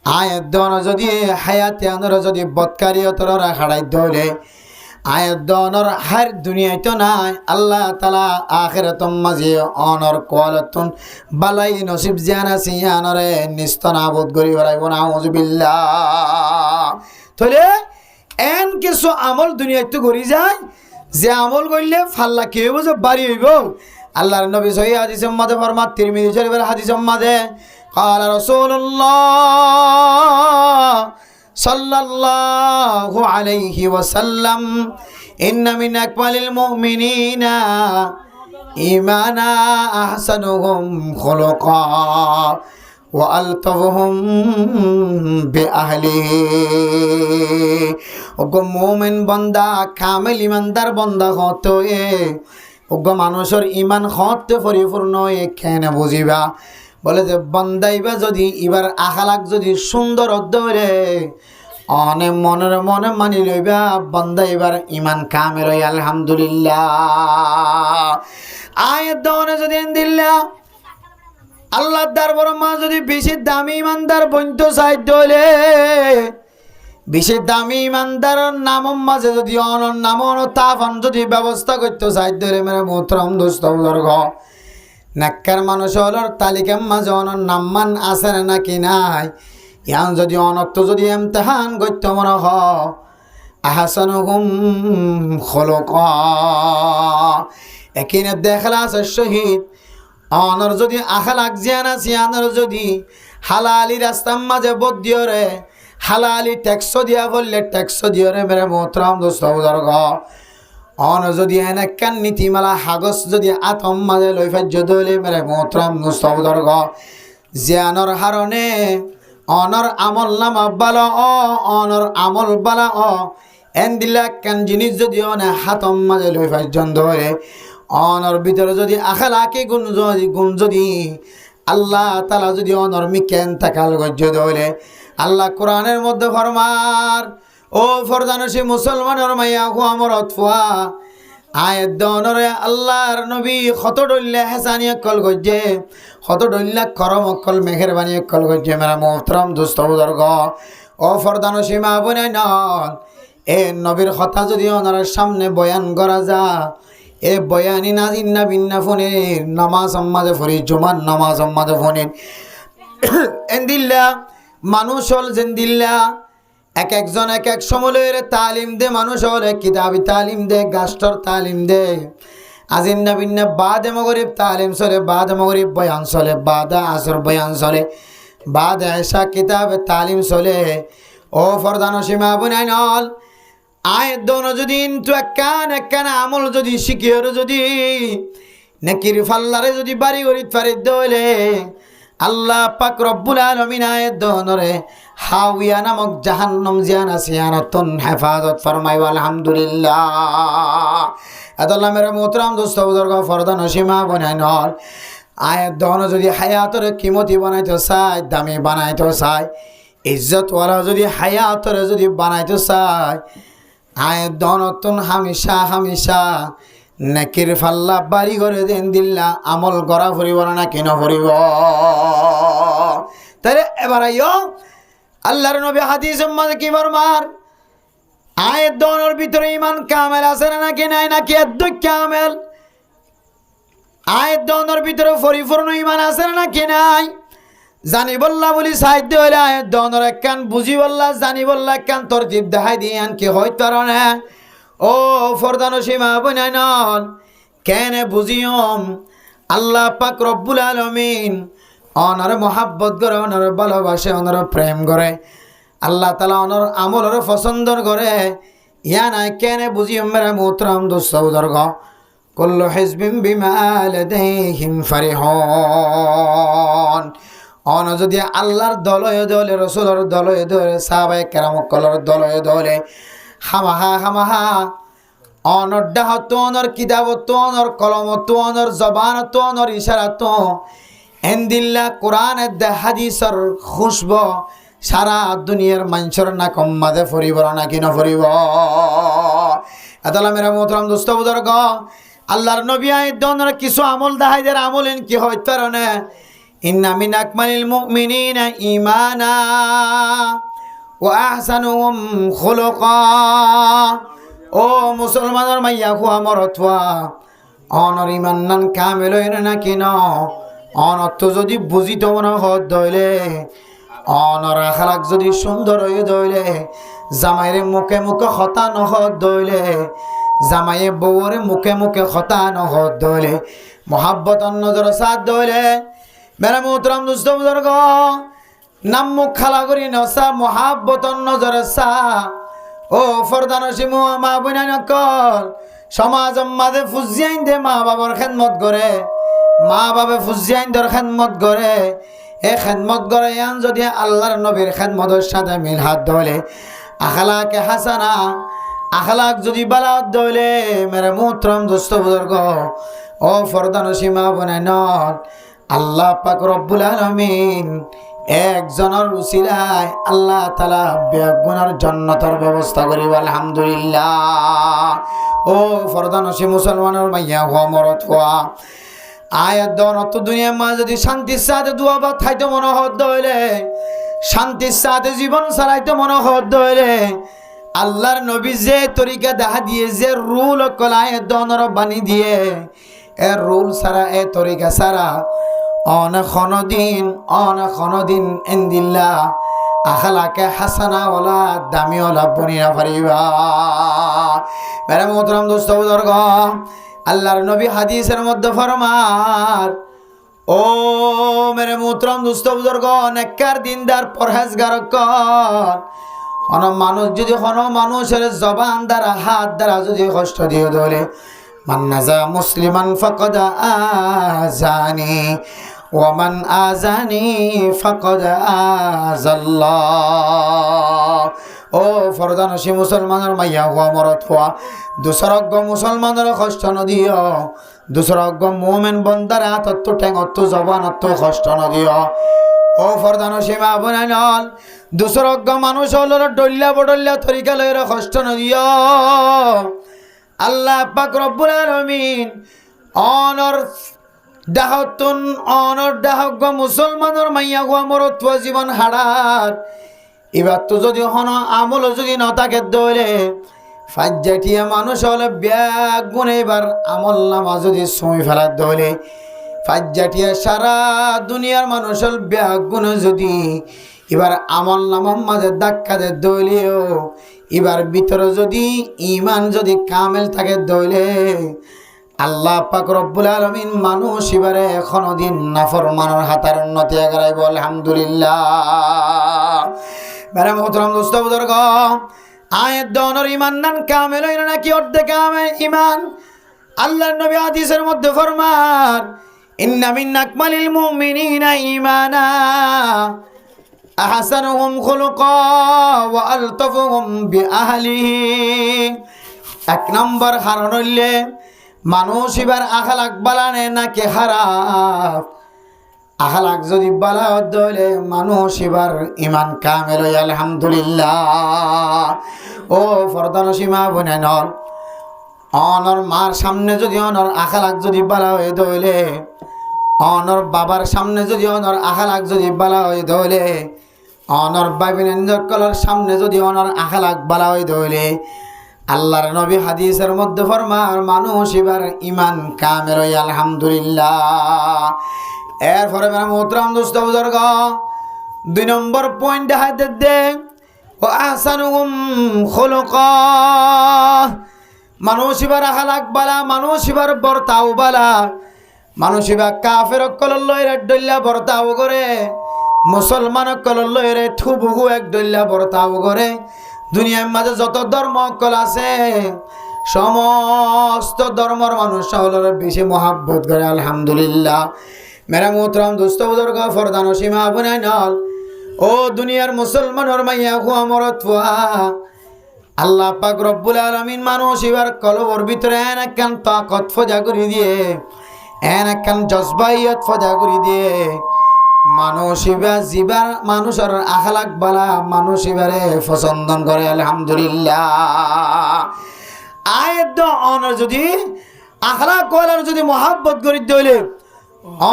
আয়াত দন যদি হায়াতে আনর যদি বৎকারিয়তর হারাই দলে আয়াত দনর হার দুনিয়ায় তো নাই আল্লাহ তালা আখিরাতম মাঝে অনর কোয়ালতুন বালাই নসিব জানা সিয়ানরে নিস্তনাবোধ করি বেড়াইব না আউযুবিল্লাহ। তাহলে এন কিছু আমল দুনিয়ায় তো করি যায় যে আমল করলে ফাল্লা কি হইব যে বাড়ি হইব। আল্লাহর নবী সহি হাদিস উম্মাদে ফরমাত তিরমিজি শরীফের হাদিস উম্মাদে قال رسول الله صلى الله عليه وسلم إن من أكمل المؤمنين إيمانا أحسنهم خلقا وألطفهم بأهله। ওগো মুমিন বান্দা কামেল ইমানদার বান্দা হতে ওগো মানুষের ইমান হতে পরিপূর্ণ এখানে বুঝিবা বলে যে বান্দাইবা যদি এবার আখালাক যদি সুন্দর ধরে অনেক মনের মনে মানি লইবা বান্দা এবার ইমান কামের আলহামদুলিল্লাহ। আয়াত দনে যদি দিল্লা আল্লাহ দরবার মা যদি বেশি দামি ইমানদার বন্ত সাইড হইলে বেশি দামি ইমানদার নামম মাঝে যদি অনর নাম তাফান যদি ব্যবস্থা করতে সাইড ধরে মেরে মোহতরম দোস্ত বুজুর্গ নাক্কার মানুষ হলর তালিকার মাঝে অনর নামমান আছে নাকি নাই ইয়ান যদি অনর্থ যদি ইমতিহান করত মনে হ আহসানুহুম খুলুকা একিনে দেখলা আছে শহীদ অনর যদি আখলাক জিয়ানা সিয়ানর যদি হালালি রাস্তার মাঝে বদিয়রে হালালি ট্যাক্স দিয়া বললে ট্যাক্স দিয়রে মেরে মোহতরম দোস্ত বুজুর্গ অন যদি এনেকান নীতিমালা হাগস যদি আতম মাঝে লই ফাজ্য দলে মেরে মোহতরম দোস্ত বুজুর্গ জিয়ানর হারণে অনর আমল নামা বালা অনর আমল বালা এন দিলা কান জিনিস যদি অনে হাতম মাঝে লই ফাজ্যন ধরে অনর ভিতরে যদি আখলাকি গুণ যদি আল্লাহ তালা যদি অনর মিকেন তাকাল গজ্য ধরে আল্লাহ কোরআনের মধ্যে ফরমার ও ফরদানসী মুসলমানের মাইয়া হু আমর অতফুয়া আয়াত দনরে আল্লাহর নবী কত ডল্লা হেসানি কল গজ্জে কত ডল্লা করম কল মেহেরবানি কল গজ্জে মেরা মোহতরম দোস্ত বুজুর্গ ও ফরদানসী মা বোনাই নন এ নবীর কথা যদি ওনার সামনে বয়ান করা যা এ বয়ানি নাজিন্না বিন্না ফোনের নামাজ আম্মাদে ফরি জুমান নামাজ আম্মাদে ফোনের এন্দিল্লা মানুষ হল জেন্দিল্লা এক একজন এক এক সমলের তালিম দে মানুষ হলে কিতাবি তালিম দে গাস্টর তালিম দে আজিন্না বিন্না বাদে মগরিব তালিম চলে বাদে মগরিব বয়ান চলে বাদে আসর বয়ান চলে বাদে এসা কিতাব তালিম চলে ও ফরদান সীমা বুনাই নল আয়াত দোনো যদি ইন্তু একখান আমল যদি শিখিয়র যদি নেকির ফাল্লারে যদি বাড়ি গরিত ফারিদ দইলে আল্লাহ পাক রব্বুল আলামিন আয়াত দোনরে হাওয়া নামক জাহান্নাম জিয়ানা সিয়ানাতুন হেফাজত ফরমাই আলহামদুলিল্লাহ। আদাল্লাহ মেরা মোহতরম দোস্ত বুজুর্গ ফরদান সীমা বানাই নল আয়াত দোনো যদি হায়াতর কিমতি বানাইতে চায় দামি বানাইতে চায় ইজ্জতওয়ালা যদি হায়াতর যদি বানাইতে চায় আয়াত দনতুন হামেশা হামেশা নেকির ফাল্লা বাড়ি করে দেন দিল্লা আমল করা ফুরিব না কেন ফুরিব। তাহলে এবার আইও আল্লাহর নবী হাদিস মাঝে কি ফরমার আয়াত দনের ভিতরে ইমান কামেল আছে নাকি নাই নাকি একদম কামেল আয়াত দনের ভিতরে পরিপূর্ণ ইমান আছে নাকি নাই জানি বললা বলি সাহিত্য হইলে আয়াত দনের একখান বুঝি বললা জানি বললা একখান তরতিব দেখাই দিয়ে কি হইতে পারে ও ফরদান সীমা বনাই নন কেন বুঝিয়ম আল্লাহ পাক রব্বুল আলামিন অনর মোহাব্বত করে অনর ভালোবাসে অনর প্রেম করে আল্লাহ তালা অনর আমলর পছন্দ করে ইয়া নাই কেন বুঝিয়ম মেরা মোহতরম দোস্ত বুজুর্গ কুল্লু হিজবিন বিমা লাদাইহিম ফারিহুন অন যদি আল্লাহর দলয়ে দলে রসুলের দলয়ে দলে সাহাবায়ে কেরামকলর দলয়ে দলে হামাহা হামাহা অনর ডাহত অনর কিতাবত অনর কলমত অনর জবানত অনর ইশারাত এন্দিল্লা কোরআন হাদিসর খুশব সারা দুনিয়ার মানুষের না কম্মাদে ফরিব নাকি না ফরিব। এতলা মেরা মোহতরম দোস্ত বুজুর্গ আল্লাহর নবী আয়াত দনের কিছু আমল দেখাই দের আমল কি হইতে পারে ইন্না মিন আকমালিল মুমিনিনা ঈমানা ওয়া আহসানুহুম খুলুকা। ও মুসলমানের মাইয়া খুয়া মরতওয়া, অনর ইমান নান কামেল হইরে না কিন, অনর্থ যদি বুঝিত মনে হত দইলে, অনর আখলাক যদি সুন্দর হয়ে দইলে, জামাইরে মুখে মুখে হতা নহত দইলে, জামাইয়ে বউরে মুখে মুখে হতা নহত দইলে, মোহাব্বত নজর সাথ দইলে, মেরা মোহতরম দুস্থ বুজুর্গ, নাম মুখ খালা করি নসা মোহাব্বত নজর সা। ও ফরদানসিমু মা বুনা নকল, সমাজ মাঝে ফুজিয়াইন দে মা বাবার খেদমত করে, মা বাবা ফুজিয়াইন দর খেদমত করে, এ খেদমত করে ইয়ান যদি আল্লাহর নবীর খেদমতের সাথে মিল হাত ধরে, আখলাকে হাসানা, আখলাক যদি বালাত ধরে, মেরে মোহতরম দোস্ত বুজুর্গ, ও ফরদানসি মা বুনা নন, আল্লাহ পাক রব্বুল আলামিন একজনের উসিলায় আল্লাহ তাআলা বেগুনার জান্নাতের ব্যবস্থা করিব। আলহামদুলিল্লাহ। ও ফরদানসি মুসলমানের মাইয়া হওয়া মরত হওয়া, আয়াত দনত দুনিয়ার মা যদি শান্তির সাথে দোয়া বা খাইতে মনে হত হইলে, শান্তির সাথে জীবন চালাইতে মনে হত হইলে, আল্লাহর নবী যে তরিকা দেখা দিয়ে, যে রুল কল আয়াত দনর বানি দিয়ে, এ রুল ছাড়া এ তরিকা ছাড়া অনেক ইনদিল্লাহ আখলাকে হাসানা ওলা দামি ওলা বনিয়া পারিবা। মেরে মোহতরম দোস্ত বুজুর্গ, আল্লাহর নবী হাদিসের মধ্যে ফরমার, ও মেরে মোহতরম দোস্ত বুজুর্গ, নেককার দিনদার পরহেজগার কোন মানুষ যদি কোন মানুষের জবান দ্বারা হাত দ্বারা যদি কষ্ট দিয়ে ধরে, মান নাজা মুসলিমান ফাকাদ আযানি ওয়া মান আযানি ফাকাদ আযাল্লাহ। ও ফরদানসি মুসলমানের মাইয়া হওয়া মরত হওয়া, দুসরজ্ঞ মুসলমানের কষ্ট নদিও, দুসরজ্ঞ মুমিন বন্দার হাতত ঠেঙত জবানত কষ্ট নদিও। ও ফরদানসি মা বোনাইনল, দুসরজ্ঞ মানুষ হল ডল্লা বডল্লা তরিকা লইর কষ্ট নদিও। আল্লাহ পাক রব্বুল আলামিন অনর দাহতুন অনর দাহজ্ঞ মুসলমানের মাইয়া হওয়া মরত হওয়া জীবন হারার, এবার তো যদি হন আমল যদি ন থাকে দৌলে ফাজ্জাটিয়া মানুষ হলে ব্যাগ গুণ, এবার আমল নামা যদি সময় ফেলার দৌলে ফাজ্জাটিয়া সারা দুনিয়ার মানুষ হল ব্যাগ গুণ, যদি এবার আমল নামার মাঝে ধাক্কা দে দৌলেও, এবার ভিতরে যদি ইমান যদি কামেল থাকে দৌলে, আল্লাহ পাক রব্বুল আলামিন মানুষ এবারে এখনো দিন নাফরমানের হাতার উন্নতি আগাইব। আলহামদুলিল্লাহ। মেরা মোহতরম দোস্ত বুজুর্গ, আয়াত দনর ইমান নান কামেল হইল নাকি অর্ধেক কামেল ইমান। আল্লাহর নবী হাদিসের মধ্যে ফরমান, ইন্না মিন আকমালিল মুমিনিনা ঈমানা আহসানুহুম খুলুকা ওয়া আলতাফুহুম বিআহলিহি। এক নম্বর কারণ হইলে মানুষ এবার আখলাক বালানে নাকি খারাপ, আখলাক যদি বালা হইলে মানুষ এবার ইমান কামেল হই। আলহামদুলিল্লাহ। ও ফরদানসি মা বোনেনল, অনর মার সামনে যদি অনর আখলাক যদি বালা হয়ে দইলে, অনর বাবার সামনে যদি অনর আখলাক যদি বালা হয়ে দইলে, অনর বাইবিনের সামনে যদি অনর আখলাক বালা হয়ে দইলে, আল্লাহর নবী হাদিসের মধ্যে ফরমার মানুষ এবার ইমান কামেল হই। আলহামদুলিল্লাহ। এরপরে মেরা মোহতরম দোস্ত বুজুর্গ, 2 নম্বর পয়েন্ট হাতে দে, ও আহসানুহুম খুলুকা। মানুষ এবার আখলাক বালা, মানুষ এবার বর্তাও বালা, মানুষ এবার কাফের কলল লইরে ডল্লা বর্তাও করে, মুসলমান কলল লইরে থুবুহু এক ডল্লা বর্তাও করে। দুনিয়ার মাঝে যত ধর্ম কল আছে, সমস্ত ধর্মর মানুষ হলরে বেশি মহাব্বত করে। আলহামদুলিল্লাহ। মেরা মোহতরম দোস্ত বুজুর্গ, ফরদানসি মা বোনাইনল, ও দুনিয়ার মুসলমানের মাইয়া হুয়া মরত হুয়া, আল্লাহ পাক রব্বুল আলামিন মানুষ এবার কলবর ভিতরে এন একখান তাকত ফজা করে দিয়ে, এন একখান জজবাইয়ত ফজা করে দিয়ে, মানুষ এবার জীবার মানুষের আখলাক বালা মানুষ এবারে পছন্দ করে। আলহামদুলিল্লাহ। আয়াত অনর যদি আখলাক ওয়ালার যদি মহাব্বত করি দইলে,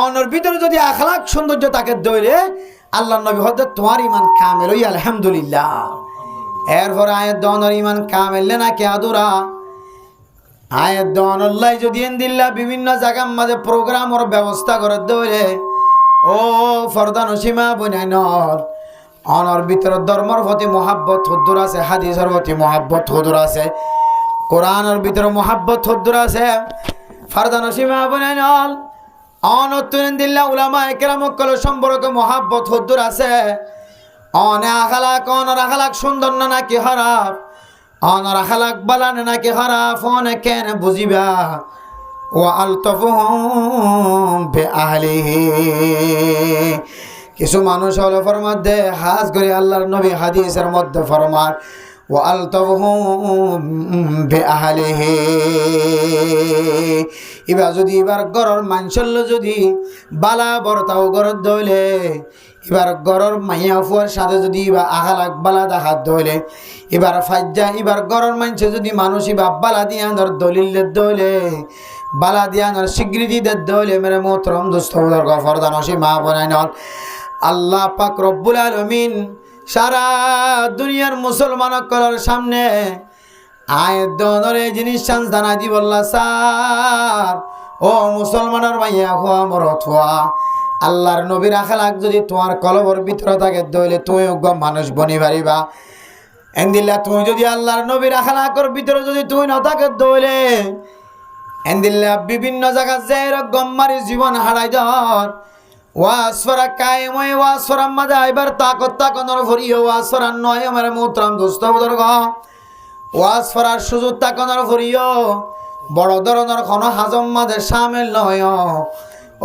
অনর ভিতরে যদি আখলাক সৌন্দর্য তাকে দইলে আল্লাহ নবী হতে তোমার ইমান কামেল হই আলহামদুলিল্লাহ। এরপর আয়াত দনর ইমান কামেল নাকি আদুরা আয়াত দনল্লাই যদি এনদিল্লা বিভিন্ন জায়গার মাঝে প্রোগ্রামর ব্যবস্থা করে দইলে ও ফরদা নসীমা বনাইনর অনর ভিতরে ধর্মর প্রতি মহাব্বত হদ্দুর আছে, হাদিসের প্রতি মহাব্বত হদ্দুর আছে, কোরআনের ভিতরে মহাব্বত হদ্দুর আছে। ফরদা নসীমা বনাইনর অনতুন দিল্লা উলামা একরাম কল সম্পর্কে মহাব্বত হদ্দুর আছে। অনে আখালাক অনর আখালাক সুন্দর না নাকি খারাপ, অনর আখালাক বালান নাকি খারাপ অনে কেন বুঝিবা ও আলতফুহুম বিআহলিহি। কিছু মানুষ হলো ফরমাতে হাজ করে আল্লাহর নবী হাদিসের মধ্যে ফরমান ও আলতফুহুম বিআহলিহি। এবার যদি এবার গরর মানসল্য যদি বালা বরতাও গরর দইলে এবার গরর মাইয়া ফুয়ার সাথে যদি এবার আখালাক বালা দেখাত দইলে এবার ফাজ্জা এবার গরর মানছে যদি মানুষ এবার বালা দিয়া ধর দলিল দইলে বালা দিয়া ধর স্বীকৃতি দইলে মেরে মোহতরম দোস্ত ফরদা নসি মা বনাই নল আল্লাহ পাক রব্বুল আলামিন সারা দুনিয়ার মুসলমান করার সামনে আয়াত দনর এই জিনিস চান্স দানা দি বললা স্যার ও মুসলমানের মাইয়া হওয়া মরত হওয়া আল্লাহর নবীর আখালাক যদি তোমার কলবর ভিতরে থাকে দইলে তুমি মানুষ বনি পারিবা। এন্দিল্লা তুমি যদি আল্লাহর নবীর আখালাকর ভিতরে যদি তুমি না থাকে দইলে এন্দিল্লা বিভিন্ন জায়গা যে এরকম মারি জীবন হারাই যাওয়ার ওয়াসফরা কায়েম হয় ওয়াসফরা মাঝে এবার তাকত তাকনর ভরিও ওয়াসফরা নয় আমার মোহতরম দোস্ত বুজুর্গ ওয়াসফরার সুযোগ তাকনর ভরিও বড় ধরনের কোনো হাজম মাঝে সামিল নয়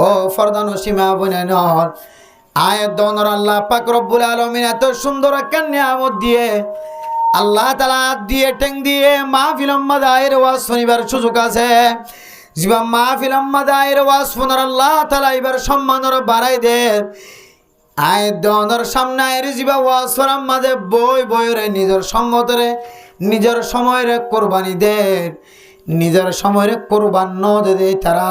ও ফরদা নসীমা বনাইনর আয়াত দনর আল্লাহ পাক রব্বুল আলামিন এত সুন্দর একটা নিয়ামত দিয়ে আল্লাহ তাআলা দিয়ে টেং দিয়ে মাহফিল মাদায়ের ওয়াজ শনিবার সুযোগ আছে জিবা মাহফিল মাদায়ের ওয়াজ শোনার আল্লাহ তাআলা এবার সম্মানের বাড়াই দে আয়াত দনর সামনে এর জিবা ওয়াজ শোনার মাঝে বই বইরে নিজের সম্মতরে নিজের সময়ের কোরবানি দে নিজের সময়ের কোরবান ন দে তারা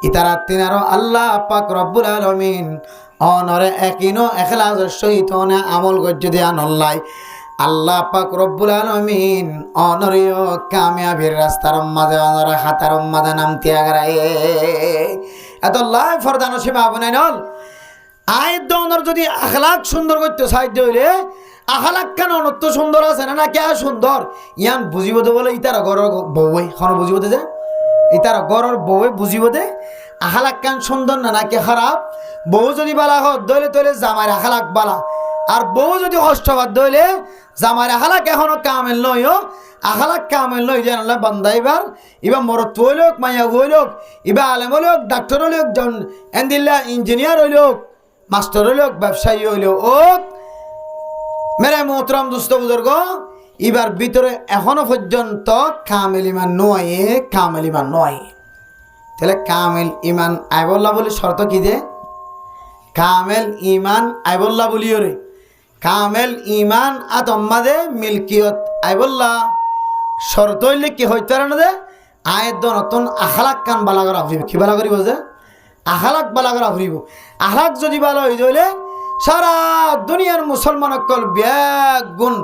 ইতারা তিনারো আল্লাহ পাক রব্বুল আলামিন অনরে একিনো এখলাসের সহিত আমল গজ্জ দিয়া নল্লাই আল্লাহ পাক রব্বুল আলামিন অনরিয় কামিয়াবির রাস্তার মাঝে অনরে হাতার মাঝে নামতে আগারায় এত লাই ফরদা নসিবা বনাই নল আয়াত দনর যদি আখলাক সুন্দর করতে সাহায্য হইলে আখলাক কেন অনত্য সুন্দর আছে না কে সুন্দর ইয়ান বুঝিব দে বলে ইতারা গর বউই খন বুঝিব দে যে ইতারা গরর বউয়ে বুঝিব দে আখালাক কান সুন্দর না নাকি খারাপ। বউ যদি বালা হত দইলে তইলে জামাইর আখালাক বালা আর বউ যদি কষ্টবাদ দইলে জামাইর আখালাক এখনো কামেল নয় আখালাক কামেল নয় যেন আল্লাহ বান্দা এবার মরত হইলোক মাইয়া হইলোক এবার আলেম হইলোক ডাক্তার হইলোক জন এন্দিল্লা ইঞ্জিনিয়ার হইলোক মাস্টার হইলোক ব্যবসায়ী হইলোক ও মেরে মোহতরম দুস্থ বুজুর্গ এবার ভিতরে এখনো পর্যন্ত কামেল ইমান নয় তাহলে কামেল ইমান আইবল্লা বলে শর্ত কি যে কামেল ইমান আইবল্লা বলিও রে কামেল ইমান আতম্মাদে মিল্কিয়ত আইবল্লা শর্ত হইলে কি হইতে পারে না দে আয়ের নতুন আখালাক কান বালা করা ফুরিব কি বালা করিব যে আখালাক বালা করা ফুরিব আখালাক যদি বালা হয়ে যাইলে সারা দুনিয়ার মুসলমান অকল ব্যাগ গুণ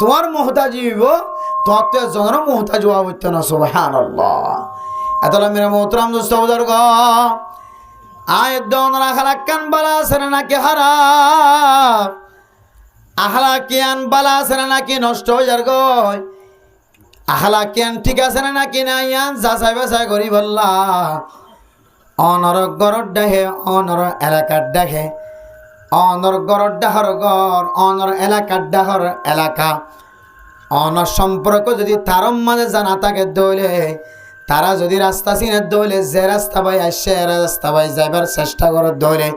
তোমার মোহতাজি হইব তত জনের মোহতাজ হওয়া হইতে না সুবহানাল্লাহ। এতলা মেরে মোহতরম দোস্ত বুজুর্গ আয়াত দনর আখলাক কান বালা আছে নাকি খারাপ আখলাকিয়ান বালা আছে নাকি নষ্ট হয়ে যার গয় আখলাকিয়ান ঠিক আছে নাকি না ইয়ান যাচাই বাছাই করি বললা অনর গরর দেখে অনর এলাকার দেখে অনর গরর ডাহর গড় অনর এলাকার ডাহর এলাকা অনর সম্পর্ক যদি তার মাঝে জানা থাকে দইলে তারা যদি রাস্তা চিনে দইলে যে রাস্তা পাই আসছে রাস্তা পাই যাইবার চেষ্টা করে দইলে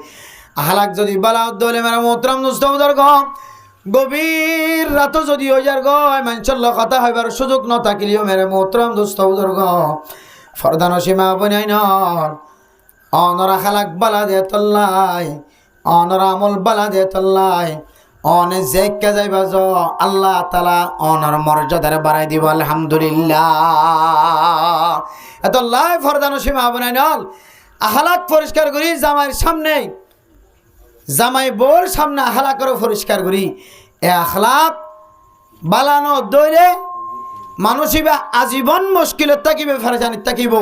আহলাক যদি বালাও দইলে মেরা মোহতরম দুস্থ বুজুর্গ গভীর রাত যদি হয়ে যার গয় মানুষের কথা হইবার সুযোগ ন থাকিলেও মেরে মোহতরম দুস্থ বুজুর্গ ফরদা নসীমা বনাই নর অনর আখলাক বালা দে তল্লাই অনর আমল বালা দে তল্লাই অনে যে কে যাইবা য আল্লাহ তাআলা অনর মর্যাদারে বাড়াই দিব আলহামদুলিল্লাহ। এত লাই ফরদা নসীমা বনাই নল আখলাক পরিষ্কার করি জামাইয়ের সামনে, জামাই বোর সামনে আখলাক করে পরিষ্কার করি। এ আখলাক বালানো দইলে মানুষিবা আজীবন মুশকিলত থাকিবে, ফেরেশানিত থাকিব।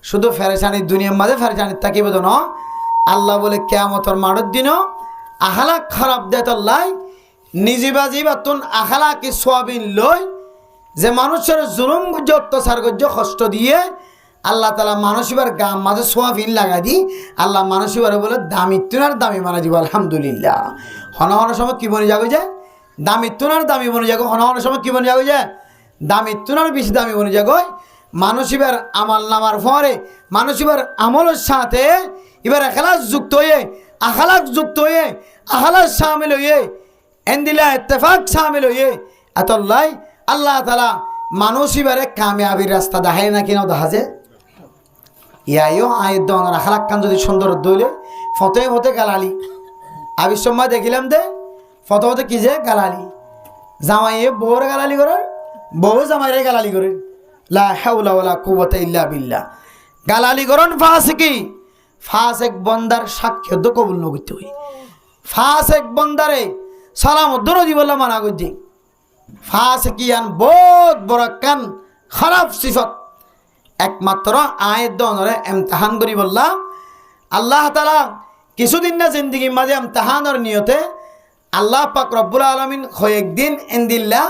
শুধু ফেরেশানি দুনিয়ার মাঝে ফেরেশানিত থাকিব তো না, আল্লাহ বলে কিয়ামতের মাঠের দিনও আখলাক খারাপ দেতল্লাই নিজিবা জিবাতুন আখলাকি সোয়াবিন লই, যে মানুষের জুলুম গুজ্জ অত্যাচার গুজ্জ কষ্ট দিয়ে আল্লাহ তালা মানুষিবার গাম মাঝে সোয়াবিন লাগাই দি আল্লাহ মানুষিবার বলে দামি তুনার দামি মানা দিব। আলহামদুলিল্লাহ। হন হন সময় কি বনে যাগো যায়, দামি তুনার দামি বনে যাগো। হন হন সময় কি বনে যাগো যায়, দামি তুনার বেশি দামি বনে যাগো। মানুষিবার আমাল নামার পরে মানুষিবার আমলের সাথে এবার এখলাস যুক্ত হয়ে আখলাক যুক্ত হয়ে আখলাস শামিল হয়ে এন্দিলা ইত্তেফাক শামিল হয়ে এতল্লাই আল্লাহ তালা মানুষিবারে কামিয়াবির রাস্তা দেখায় না কিনা দেখা যায়। ইয়াইও আয়ের দনের আখলাক কান যদি সুন্দর দইলে ফতে ফতে গালালি আবির সময় দেখিলাম দে ফতে ফতে কি যে গালালি, জামাইয়ে বউর গালালি করে, বউ জামাইরে গালালি করে। লা হাওলা ওয়ালা কুওয়াতা ইল্লা বিল্লাহ। গালালি করন ফাসিকি, ফাসিক বন্দার সাক্ষ্য তো কবুল নগিতে হই। ফাসিক বন্দারে সালাম দরো দিবল্লা মানা গজি। ফাসিকিয়ান বহুত বড় কান খারাপ সিফত। একমাত্র আয়ের দনরে ইমতিহান করি বললা আল্লাহ তাআলা কিছুদিন না জিন্দেগির মাঝে ইমতিহানের নিয়তে আল্লাহ পাক রব্বুল আলামিন কয়েকদিন এন্দিল্লা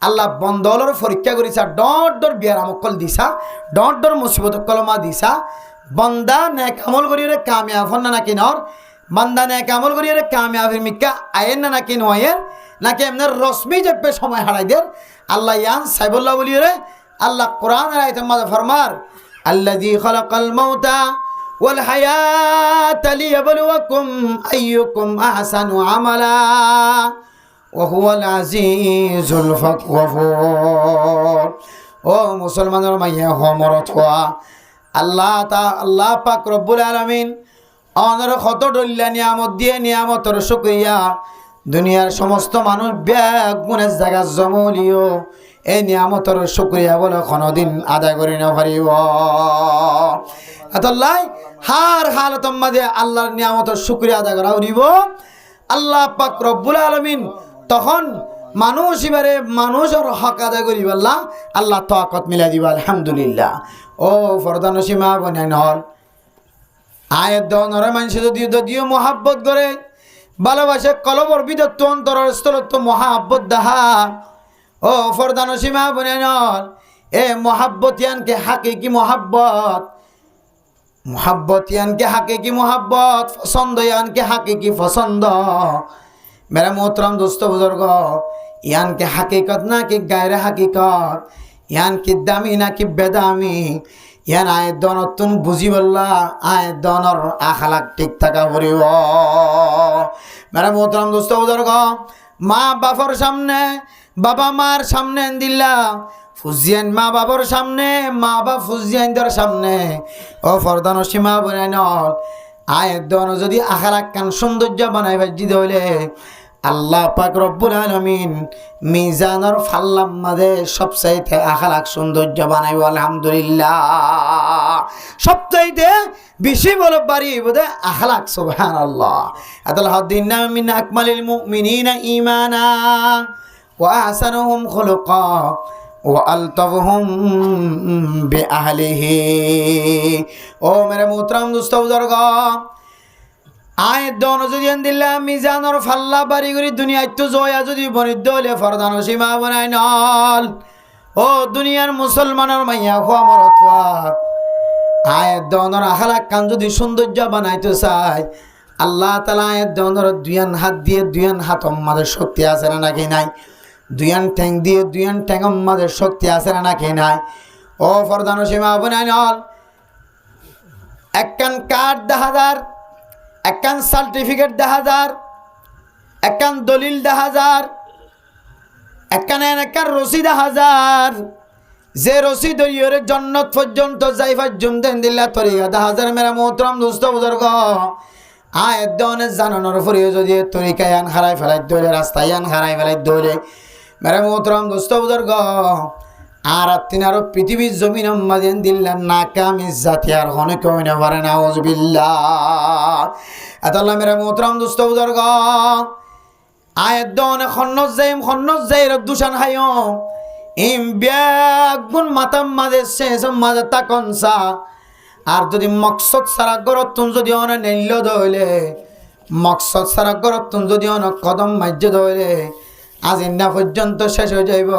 আল্লাহ বন্দলর পরীক্ষা করিছা, ডর ডর বিয়ার আমকল দিছা, ডর ডর মুসিবত কলমা দিছা। বন্দা নেক আমল করিয়ে কামিয়াব হন না নাকি নর, বন্দা নেক আমল করিয়ে কামিয়াবের মিক্কা আয়ের না নাকি নয়ের, নাকি এমনি রশ্মি চেপে সময় হারাই দের। আল্লাহ ইয়ান সাইবুল্লাহ বলিয়ে রে আল্লাহ কোরআন আয়াতের মাঝে ফরমার আল্লাযী খালাকাল মাউতা ওয়াল হায়াতা লিয়াবলুয়াকুম আইয়ুকুম আহসানু আমালা ওয়া হুয়াল আজিজুল গফুর। ও মুসলমানের মাইয়া হমরত হওয়া আল্লাহ পাক রব্বুল আলামিন আমাদের কত ডল্লা নিয়ামত দিয়ে নিয়ামতের শুকরিয়া। দুনিয়ার সমস্ত মানুষ ব্যাগ গুণের জায়গা জমলিও এই নিয়ামতের শুকরিয়া বলে কোনোদিন আদায় করি না পারিব। এতলাই হার হালত মাঝে আল্লাহর নিয়ামতের শুকরিয়া আদায় করা উনিব। আল্লাহ পাক রব্বুল আলামিন তখন মানুষ এবারে মানুষের হক আদায় করি বললা আল্লাহ তাকত মিলাই দিব। আলহামদুলিল্লাহ। ও ফরদান সীমা বনেন হল আয়ের দনরে মানুষ যদিও মহাব্বত করে ভালোবাসে কলবর ভিতর তো অন্তরের স্থলত তো মহাব্বত দাহা। ও ফরদান সীমা বনেন হল এ মহাব্বতিয়ানকে হাকিকি মহাব্বত, মহাব্বতিয়ানকে হাকিকি মহাব্বত, পছন্দ ইয়ানকে হাকিকি পছন্দ। मेरा मोहतरम दोस्तों बुजुर्ग यान के हकीकत ना कि गैर हकीकत, यान की दामी ना कि बेदामी, यान आए दोनों तुम बुझी बल्ला आए दोनों आखलाक ठीक थका भरिव। मेरा मोहतरम दोस्तों बुजुर्ग माँ बापर सामने बाबा मार सामने दिल्ला ফুজিয়ান মা বাবার সামনে, মা বাবা ফুজিয়ানদের সামনে ও ফরদান সীমা বনে নল আয়ের দন যদি আখলাক কান সৌন্দর্য বানাই বাজি হইলে আল্লাহ পাক রব্বুল আলামিন মিজানের ফাল্লাম মাঝে সবচাইতে আখলাক সৌন্দর্য বানাইব। আলহামদুলিল্লাহ। সবচাইতে বেশি বলে পারি বোধে আখলাক। সুবহানাল্লাহ। আতাল হাদিনা মিন আকমালিল মুমিনিনা ঈমানা ওয়া আহসানুহুম খুলুকা ওয়া আলতাফুহুম বিআহলিহি। ও মেরে মোহতরম দোস্ত বুজুর্গ আয়ের দন যদি দিল্লা মিজানোর ফাল্লা বাড়ি করি দুনিয়ায় তো জয়া যদি বনিদ্য হলে ফরদান সীমা বানাই নল। ও দুনিয়ার মুসলমানের মাইয়া খোয়া মরত আয়ের দনের আখলাক কান যদি সৌন্দর্য বানাইতে চায় আল্লাহ তাআলা আয়ের দনের দুয়ান হাত দিয়ে দুয়ান হাত আমাদের শক্তি আছে না নাকি নাই, দুয়ান ঠ্যাং দিয়ে দুয়ান ঠ্যাং আমাদের শক্তি আছে না নাকি নাই। ও ফরদান সীমা বানাই নল একখান কার্ড 10,000, একখান সার্টিফিকেট 10,000, একখান দলিল 10,000, একখান রসিদ 1000, যে রসিদ ইয়রে জন্নত পর্যন্ত যাইফা জুমদেন দিল্লা তরিকা 10,000। মেরা মোহতরম দোস্ত বুজুর্গ আয়ের দনের জানানোর পরেও যদি তরিকা ইয়ান হারাই ফেলাই দৌড়ে রাস্তায় ইয়ান হারাই ফেলাই দৌড়ে মেরা মোহতরম দোস্ত বুজুর্গ আর তিনারও পৃথিবীর জমিন মাঝেন দিল্লার নাকামি জাতি আর হনে কেউ না পারে না ওজবিল্লাহ আতাল্লাহ মেরা মোহতরম দুস্থ বুজুর্গ আয়াত দনে খন্নজ যাই দুশান হাইও ইম ব্যাগুন মাতাম মাঝে শেষ মাঝে তাকনসা আর যদি মকসদ সারা গরতুন যদি অনে নেইল দইলে মকসদ সারা গরতুন যদি অনে কদম মাজ্য দইলে আজ ইন্না পর্যন্ত শেষ হয়ে যাইব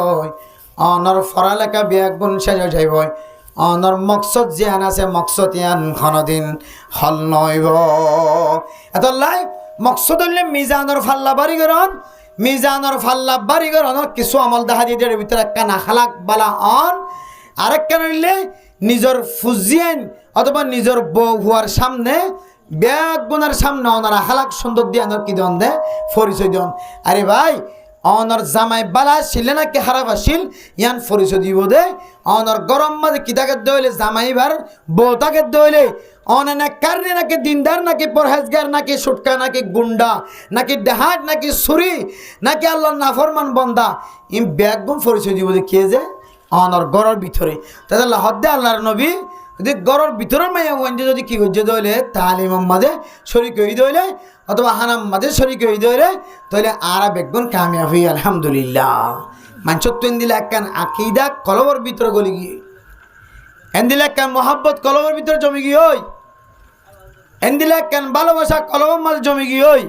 অনর ফরালেখা ব্যাগুন শেষ হয়ে যাইব অনর মকসদ জিয়ান আছে মকসদ ইয়ান খনদিন হল নইব এত লাই মকসদ হইলে মিজানর ফাল্লা বাড়ি গরন মিজানর ফাল্লা বাড়ি গরন কিছু আমল দেখা দিয়ে ভিতরে কানা খালাক বালা অন আরেক কেন হইলে নিজের ফুজিয়েন অথবা নিজের বউ হওয়ার সামনে ব্যাগুনের সামনে ওনারা হালাক সুন্দর দিয়ে কি দন দে পরিচয় দন আরে ভাই অনর জামাই বালা ছিল নাকি খারাপ আসিল ইয়ান পরিচয় দিব দে অনর গরম মাঝে কিতাকে দইলে জামাইবার বউতাকে দইলে অনে না কারণে নাকি দিনদার নাকি পরহেজগার নাকি সুটকা নাকি গুন্ডা নাকি ডাহাত নাকি ছুরি নাকি আল্লাহর নাফরমান বন্দা ইম ব্যাগুন পরিচয় দিব দে কে যে অনর গড়ের ভিতরে তাহলে হদ্দে আল্লাহর নবী যদি গড়ের ভিতরের মাইয়া ওয়ানজে যদি কি হইছে দইলে তালিম মাঝে শরীক হই দইলে অথবা হানাম মাঝে শরীক হই দইলে তাহলে আরা বেগুন কামিয়াব হই আলহামদুলিল্লাহ মানছত দিলে একখান আকিদা কলবর ভিতরে গলি গিয়ে এন্দিলে একখান মোহাব্বত কলবর ভিতরে জমি গিয়ে ওই এন্দিলে একখান ভালোবাসা কলবর মাঝে জমি গিয়ে ওই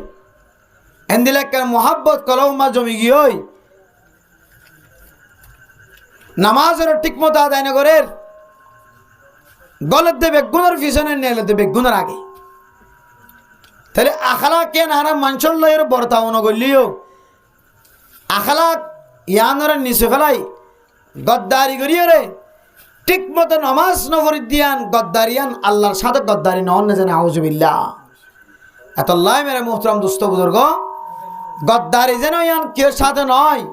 এন্দিলে একখান মোহাব্বত কলবর মাঝে জমি গিয়ে ওই নামাজের ঠিক মতো আদায় না করের গলত দেবে গুণের পিছনে নেলে দেবে গুণের আগে তাহলে আখালা কে নানা মানুষের লয়ের বর্তাও নগলিও আখালা ইয়ানরে নিচে ফেলাই গদ্দারি করিয়ে রে ঠিক মতো নামাজ নগরী দিয়ান গদ্দারিয়ান আল্লাহর সাথে গদ্দারি নন না জানে আউযুবিল্লাহ এতল্লাই মেরে মোহতরম দুস্থ বুজুর্গ গদ্দারি যেন ইয়ান কেউ সাথে নয়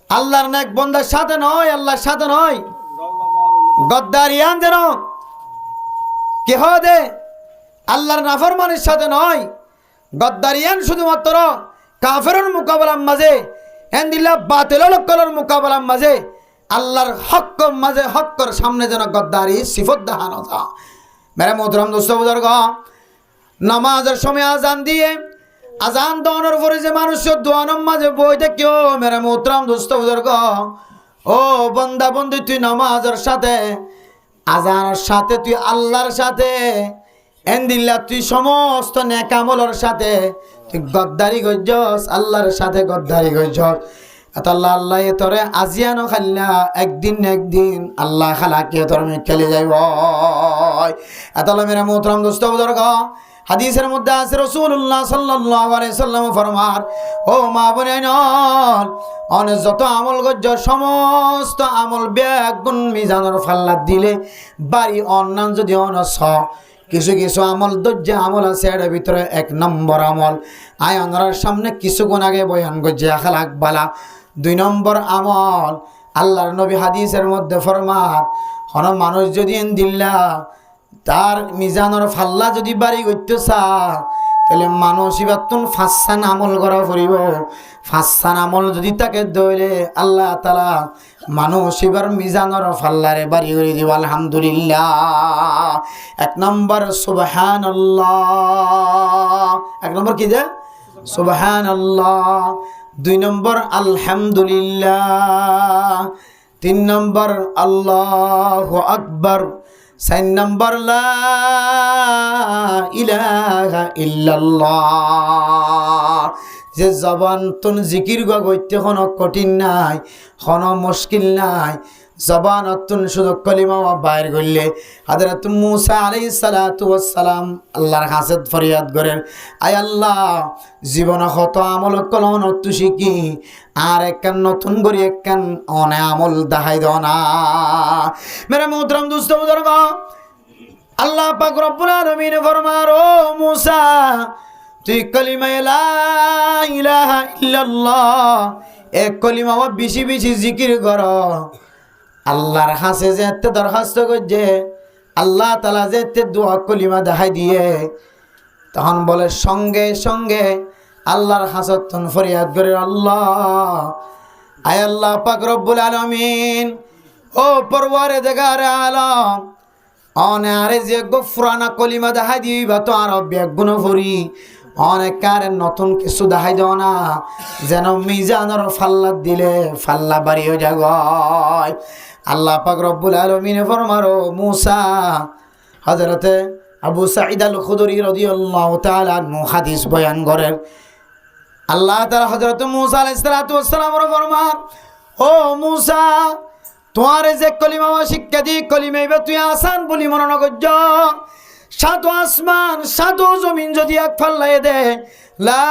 আল্লাহর নেক বন্দার সাথে নয় আল্লাহর সাথে নয় গদ্দারিয়ান যেন কেহ দে আল্লাহর নাফরমানের সাথে নয় গদ্দারিয়ান শুধুমাত্র কাফেরের মোকাবেলার মাঝে এন্দিল্লাহ বাতিলের লোকের মোকাবেলার মাঝে আল্লাহর হক মাঝে হকর সামনে যেন গদ্দারি সিফত দেখানো যা মেরে মোহতরম দোস্ত বুজুর্গ নামাজের সময় আজান দিয়ে আজান দেওয়ানোর পরে যে মানুষের দোয়ানোর মাঝে বইতে কেউ মেরে মোহতরম দোস্ত বুজুর্গ ও বন্দা বন্ধু তুই নামাজের সাথে আজানের সাথে তুই আল্লাহর সাথে এন্দিল্লা তুই সমস্ত নেকামলের সাথে তুই গদ্দারি গজ্জস আল্লাহর সাথে গদ্দারি গজ্জস আল্লাহ আল্লাহ তোরে আজিয়ানো খাল্লা একদিন আল্লাহ খালাকে তোর খেলে যাইব এতলা মেরা মোহতরম দোস্ত বুজুর্গ হাদিসের মধ্যে আছে রাসূলুল্লাহ সাল্লাল্লাহু আলাইহি সাল্লাম ফরমার ও মা বোনেন অনে যত আমল গজ্জ সমস্ত আমল বেগুন মিজানের ফাল্লা দিলে বাড়ি অন্যান্য যদি অনস কিছু কিছু আমল দজ্জে আমল আছে এর ভিতরে এক নম্বর আমল আয় অনরার সামনে কিছুক্ষণ আগে বয়ান গজ্জে আখলাক বালা 2 নম্বর আমল আল্লাহর নবী হাদিসের মধ্যে ফরমার হন মানুষ যদি দিল্লা তার মিজানের ফাল্লা যদি বাড়ি করতে চা তাহলে মানুষ ইবাতুন ফাঁসান আমল করা পড়িব ফাঁসান আমল যদি তাকে দইলে আল্লাহ তাআলা মানুষ এবার মিজানের ফাল্লারে বাড়ি করে দিব আলহামদুলিল্লাহ 1 নম্বর সুবহানাল্লাহ 1 নম্বর কি যে সুবহানাল্লাহ 2 নম্বর আলহামদুলিল্লাহ 3 নম্বর আল্লাহু আকবার 4 নম্বর লা ইলাহা ইল্লাল্লাহ যে জবান তুন জিকির গইতে কোনো কঠিন নাই কোনো মুশকিল নাই জবান তুন শুধু কলিমা বাইর করলে হযরত মূসা আলাইহিস সালাতু ওয়াস সালাম আল্লাহর কাছে ফরিয়াদ করেন আয় আল্লাহ জীবন কত আমল কলন তু শিখি আর একখান নতুন করে একখান অনে আমল দেখাই দাও না মেরে মোহতরম দোস্ত বুজুর্গ আল্লাহ পাক রব্বুল আলামিন ফরমার ও মূসা তুই কলিমা লা ইলাহা ইল্লাল্লাহ এক কলিমা বেশি বেশি জিকির কর আল্লাহর কাছে যেতে দরখাস্ত করছে আল্লাহ তাআলা যেতে দোয়া কলিমা দেখাই দিয়ে তখন বলে সঙ্গে সঙ্গে আল্লাহর হাসতন ফরিয়াদ করে আল্লাহ আয় আল্লাহ পাক রব্বুল আলামিন ও পরওয়ারে দেগারে আলম অনারে যে গফরানা কলিমা দেখাই দিবা তো আর বেগুন ভরি অনেক কারে নতুন কিছু দেখাই দাও না যেন মিজানের ফাল্লা দিলে ফাল্লা বাড়িও জাগয়। আল্লাহ পাক রব্বুল আলামিন ফরমারো মুসা হযরতে আবু সাঈদ আল খুদরি রাদিয়াল্লাহু তাআলা আনহু হাদিস বয়ান করেন আল্লাহ তাআলা হযরত মুসা আলাইহিস সালাতু ওয়াস সালামের ফরমান ও মুসা তোমার যে কলিমা শিক্ষা দি কলিমা এবার তুই আসান বলি মনে নগজ সাতো আসমান সাতো জমিন যদি এক ফাল্লাই দে লা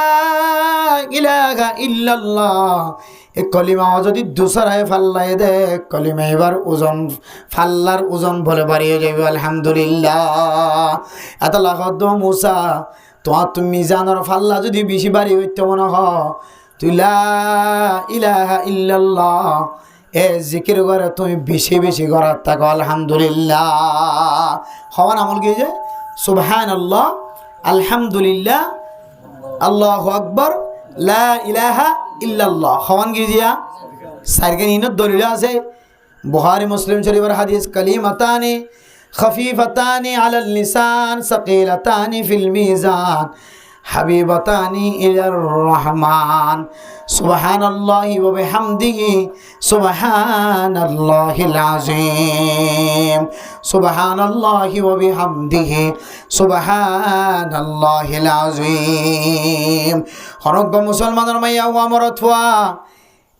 ইলাহা ইল্লাল্লাহ এই কলিমা যদি দুসরায় ফাল্লাই দে কলিমা এবার ওজন ফাল্লার ওজন বলে বাড়িয়ে যাবে আলহামদুলিল্লাহ। এত লাখদ মুসা তোমার তুমি জানার ফাল্লা যদি বেশি বাড়ি হইতে মনে হ তুই লা ইলাহা ইল্লাল্লাহ এ জিকির করে তুমি বেশি বেশি করার থাকো আলহামদুলিল্লাহ। হওয়ান আমল গিয়ে যে সুবহানাল্লাহ আলহামদুলিল্লাহ আল্লাহু আকবার লা ইলাহা ইল্লাল্লাহ হওয়ান গিয়ে দিয়া সারগেন ইনত দলিল আছে বুখারী মুসলিম শরীফের হাদিস কালিমাতানি খফিফাতানি আলাল লিসান সাকিলাতানি ফিল মিজান হাবিবাতানি ইলার রহমান সুবহানাল্লাহি ওয়া বিহামদিহি সুবহানাল্লাহিল আযীম সুবহানাল্লাহি ওয়া বিহামদিহি সুবহানাল্লাহিল আযীম। হরক মুসলমানের মাইয়া ওয়া মরতওয়া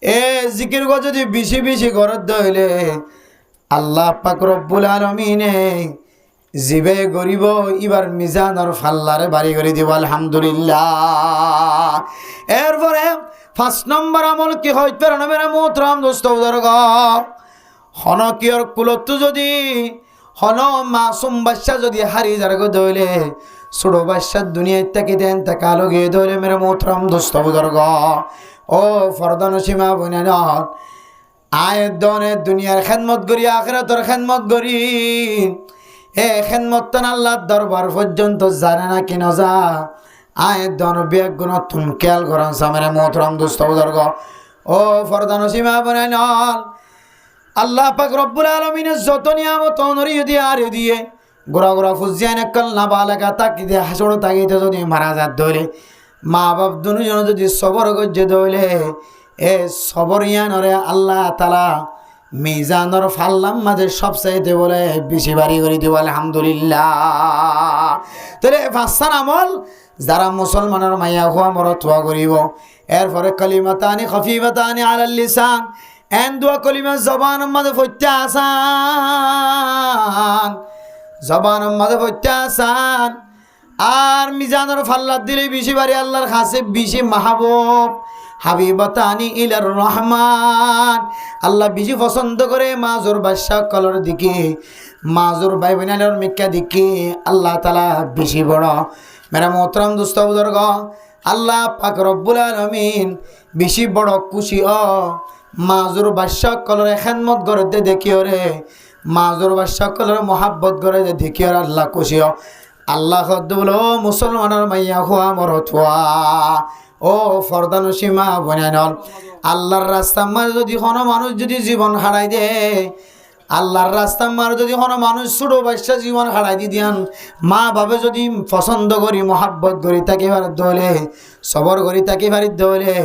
এ জিকির গো যদি বেশি বেশি গরত দইলে আল্লাহ পাক রব্বুল আলামিনে জিবে গরিব এবার মিজান আর ফাল্লারে বাড়ি করে দিব আলহামদুলিল্লাহ। এরপরে 5 নম্বর আমল কি হইতে মেরা মোহতরম দোস্ত বুজুর্গ হনকিয়র কুলত যদি হন মাসুম বাচ্চা যদি হারি যারগো দইলে ছোট বাচ্চা দুনিয়া থেকে দেন তাকা লগে দইলে মেরা মোহতরম দোস্ত বুজুর্গ ও ফরদান সীমা বইনান আয়ের দনে দুনিয়ার খেদমত করি আখিরাতের খেদমত করি এ খেদমত আল্লাহর দরবার পর্যন্ত জানে না কি না যা আয়ের দন বিয়াক গুণ তুম খেয়াল করান সামনে মোহতরম দোস্ত বুজুর্গ ও ফরদান সীমা বইনান আল্লাহ পাক রব্বুল আলামিনের যত নিয়ামত নরিয়ে দিয়ে আর দিয়ে গোড়া গোড়া ফুজিয়ান একল না বালাকা তাকি দিয়ে হাসড় তাকিতে যদি মারা যাত ধরে মা বাপ দুজন যদি সবর গজ্জে দইলে এ সবর ইয়ানরে আল্লাহ তাআলা মিজানর ফাল্লাম মাঝে সব চাইতে বলে বেশি বাড়ি করে দিব আলহামদুলিল্লাহ। তাহলে 5টা আমল যারা মুসলমানের মাইয়া হওয়া মরতওয়া করিব এরপরে কালিমাতানি খফিফাতানি আলাল লিসান এন দুয়া কলিমা জবান মাঝে ফইতে আসান জবান মাঝে ফইতে আসান আর মিজানের ফাল্লা দিলে বেশি বাড়ি আল্লাহর কাছে বেশি মাহবুব হাবিবাতানি ইলার রহমান আল্লাহ বেশি পছন্দ করে মাজুর বাদশা কলর দিকে মাজুর ভাই বোনের মিক্কা দিকে আল্লাহ তাআলা বেশি বড়। মেরা মোহতরম দোস্ত বুজুর্গ আল্লাহ পাক রব্বুল আলামিন বেশি বড় খুশি মাজুর বাদশা কলর খেদমত করতে দেখিও রে মাজুর বাদশা কলর মোহাব্বত করে দেখিও আল্লাহ খুশি আল্লাহ বল মুসলমানের মাইয়া হওয়া মরতওয়া ও ফরদান সীমা বনানল আল্লাহর রাস্তা মার যদি কোনো মানুষ যদি জীবন হারাই দে আল্লাহর রাস্তা মার যদি কোনো মানুষ ছোট বাচ্চা জীবন হারাই দিয়ান মা বাবা যদি পছন্দ করি মোহাব্বত করি তাকে ভারত দলে সবর করি তাকে ভারিত দলে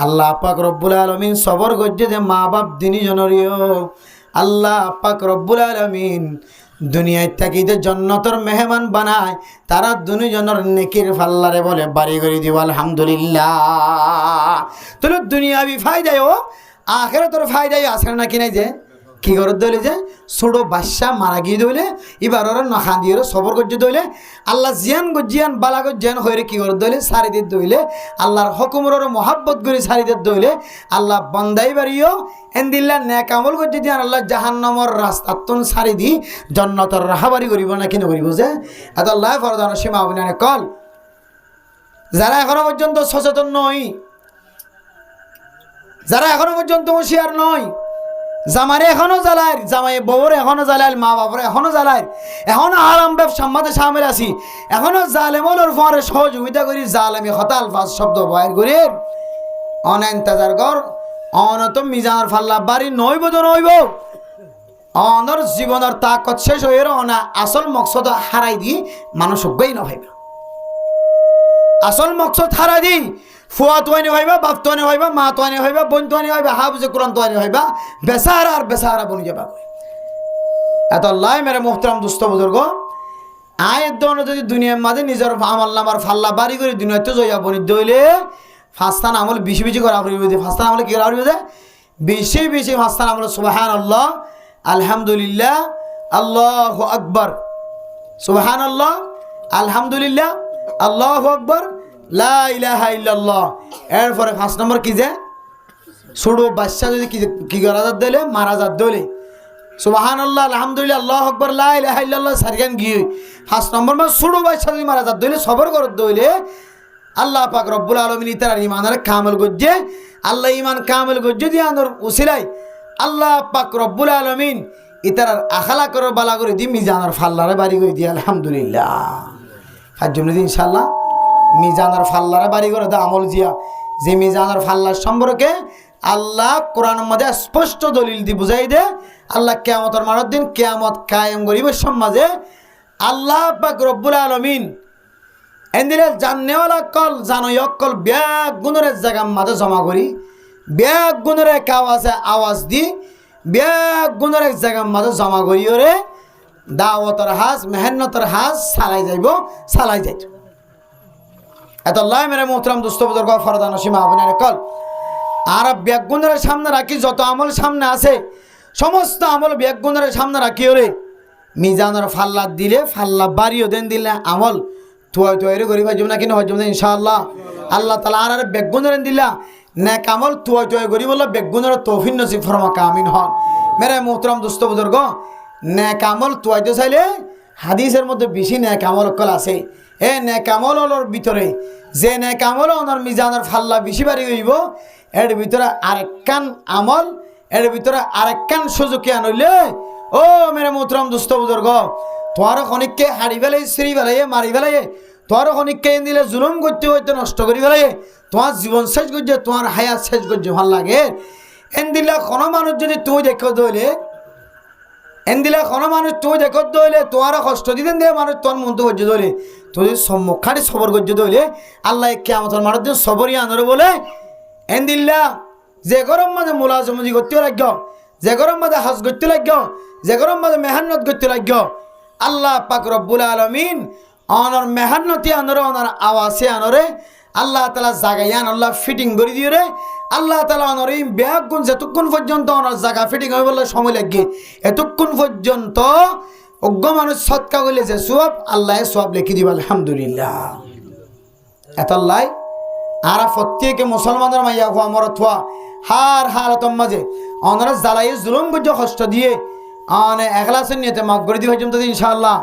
আল্লাহ পাক রব্বুল আলামিন সবর করছে যে মা বাপ দিনী জনরিও আল্লাহ পাক রব্বুল আলামিন দুনিয়ায় থাকিতে জান্নাতের মেহমান বানায় তারা দুজনের নেকির ফাল্লারে বলে বাড়ি করে দিব আলহামদুলিল্লাহ। তাহলে দুনিয়াবি ফায়দায় ও আখিরাতের ফায়দায় আছে নাকি নাই যে কি করে দইলে যে ছোট বাচ্চা মারা গিয়ে দইলে এবার ওরা নখান দিয়ে সবর করছে দইলে আল্লাহ জিয়ান গজিয়ান বালা গজিয়ান হয়ে কি করে দইলে সারিদের দইলে আল্লাহর হুকুমের মোহাব্বত করে সারিদের দইলে আল্লাহ বান্দাই বাড়িও এন্দিল্লা নেক আমল করছে দিয়ে আল্লাহ জাহান্নামের রাস্তাতুন সারি দি জান্নাতের রাহাবারি করিব না কিনে করিব যে এত আল্লাহ ফরদান সীমা অভিনয় কল যারা এখনো পর্যন্ত সচেতন নয় যারা এখনো পর্যন্ত হুঁশিয়ার নয় জামারে এখনো জ্বালায় জামাই বউর এখনো জ্বালায় মা বাবার এখনো জ্বালায় এখনো আরাম ব্যবসার মাঝে সামিল আছি এখনো জালেমলের পরে সহযোগিতা করি জালেমি হতাল ফাঁস শব্দ বয়ের করে অনেন্তাজার কর অনত মিজানের ফাল্লা বাড়ি নইব তো নইব অনর জীবনের তাকত শেষ হয়ে না আসল মকসদ হারাই দি মানুষ অজ্ঞই না ভাইবা আসল মকসদ হারাই দি ফুয়া তোয়ানি হইবা বাপ তোয়ানি হইবা মা তোয়ানি হইবা বোন তোয়ানি হইবা হাফজে কোরআন তোয়ানি হইবা বেসাহারা আর বেসাহারা বনি যাবা এত আল্লাহ মেরে মোহতারাম দুস্থ বুজুর্গ আয়ের দন যদি দুনিয়ার মাঝে নিজের আমল নামার ফাল্লা বাড়ি করে দুনিয়াতে জয়া বনি দইলে ফাস্তান আমল বেশি বেশি করা হবে ফাস্তান আমলে কি করা হবে বেশি বেশি ফাস্তান আমল সুবহানাল্লাহ আলহামদুলিল্লাহ আল্লাহু আকবার সুবহানাল্লাহ আলহামদুলিল্লাহ আল্লাহু আকবার লা ইলাহা ইল্লাল্লাহ এরপরে 5 নম্বর কি যে ছোট বাচ্চা যদি কি করা যাত দিলে মারা যাত দিলে সুবহানাল্লাহ আলহামদুলিল্লাহ আল্লাহু আকবার লা ইলাহা ইল্লাল্লাহ সারগান গিয়ে 5 নম্বর মা ছোট বাচ্চা যদি মারা যাত দিলে সবর করত দিলে আল্লাহ পাক রব্বুল আলামিন তার ঈমানের কামেল গজ্জে আল্লাহ ঈমান কামেল গজ্জে দি আনর উসিলাই আল্লাহ পাক রব্বুল আলামিন ইতার আখলা করে বালা করে দি মিজানের ফাল্লারে বাড়ি করে দি আলহামদুলিল্লাহ হাজুম দিন ইনশাআল্লাহ মিজানের ফাল্লারে বাড়ি করে দা আমল জিয়া যে মিজানের ফাল্লার সম্পর্কে আল্লাহ কোরআনের মধ্যে স্পষ্ট দলিল দি বুঝাই দে আল্লাহ কিয়ামতের মানের দিন কিয়ামত কায়েম করিবে সমাজে আল্লাহ পাক রব্বুল আলামিন এন্দিলে জাননেওয়ালা কল জানো অকল ব্যাগ গুণের জায়গার মাঝে জমা করি ব্যাগ গুণের এক আওয়াজ দি ব্যাগ গুণের এক জায়গার মাঝে জমা করি ওরে দাওয়াতের হাজ মেহনতের হাজ সালাই যাইত এত আল্লাহ মেরে মোহতারাম দুস্থ বুজুর্গ ফরদান সীমা আবনার কল আর ব্যাগ গুণের সামনে রাখি যত আমল সামনে আছে সমস্ত আমল ব্যাগ গুণের সামনে রাখি ওরে মিজানের ফাল্লা দিলে ফাল্লা বাড়িও দেন দিলে আমল তুয়ারে গরিব হজম না কিনা হজম ইনশাআল্লাহ আল্লাহ তাআলা আর বেগুনের দিলা নেক আমল তুয়ারে গরিব বলল বেগুনের তৌফিক নসিব ফরমাকা আমিন হন মেরে মোহতারাম দোস্ত বুজুর্গ নেক আমল তুয়াইতে চাইলে হাদিসের মধ্যে বেশি নেক আমল কল আছে এ নেক আমলের ভিতরে যে নেক আমল ওনার মিজানের ফাল্লা বেশি বাড়ি হইব এর ভিতরে আরেকখান আমল এর ভিতরে আরেকখান সুযোগ আনইলে ও মেরে মোহতারাম দোস্ত বুজুর্গ তোমার খনিককে হাড়ি ফেলাই শ্রী ফেলাই মারি ফেলাই তোমার খনিককে দিলে জুলুম করতে হইতে নষ্ট করি ফেলাই তোমার জীবন শেষ করছে তোমার হায়াত শেষ করছে ভাল লাগে এন দিলে কোনো মানুষ যদি তুমি দেখো দইলে এন দিলে কোনো মানুষ তুমি দেখো দইলে তোমার কষ্ট দিতেন দিয়ে মানুষ তোমার মন তো করছে দইলে তুই সম্মুখারি সবর করছে দইলে আল্লাহ কিয়ামতের মানুষ দিন সবরই আনরে বলে এন দিল্লা যে গরম মাঝে মুলাজমজি করতে লাগ যে গরম মাঝে হাজ করতে লাগ যে গরম মাঝে মেহান্নত করতে লাগ আল্লাহ পাক রব্বুল আলামিন অনর মেহান্নতি আনরে অনর আওয়াজে আনরে আল্লাহ তাআলা জাগায়ান আল্লাহ ফিটিং করে দিয়ে রে আল্লাহ তাআলা অনর এই ব্যাগ গুণ যতক্ষণ পর্যন্ত অনর জায়গা ফিটিং হয়ে বললে সময় লাগে এতক্ষণ পর্যন্ত অজ্ঞ মানুষ সৎকা করলে যে সওয়াব আল্লাহ সওয়াব লিখে দিবে আলহামদুলিল্লাহ এত আল্লাহ আর প্রত্যেকে মুসলমানের মাইয়া হওয়া মরথা হার হালতম মাঝে অনর জ্বালাই জুলুম করছে কষ্ট দিয়ে আনে এখলাসের নিয়তে মাফ করে দিবে হজম তো ইনশাআল্লাহ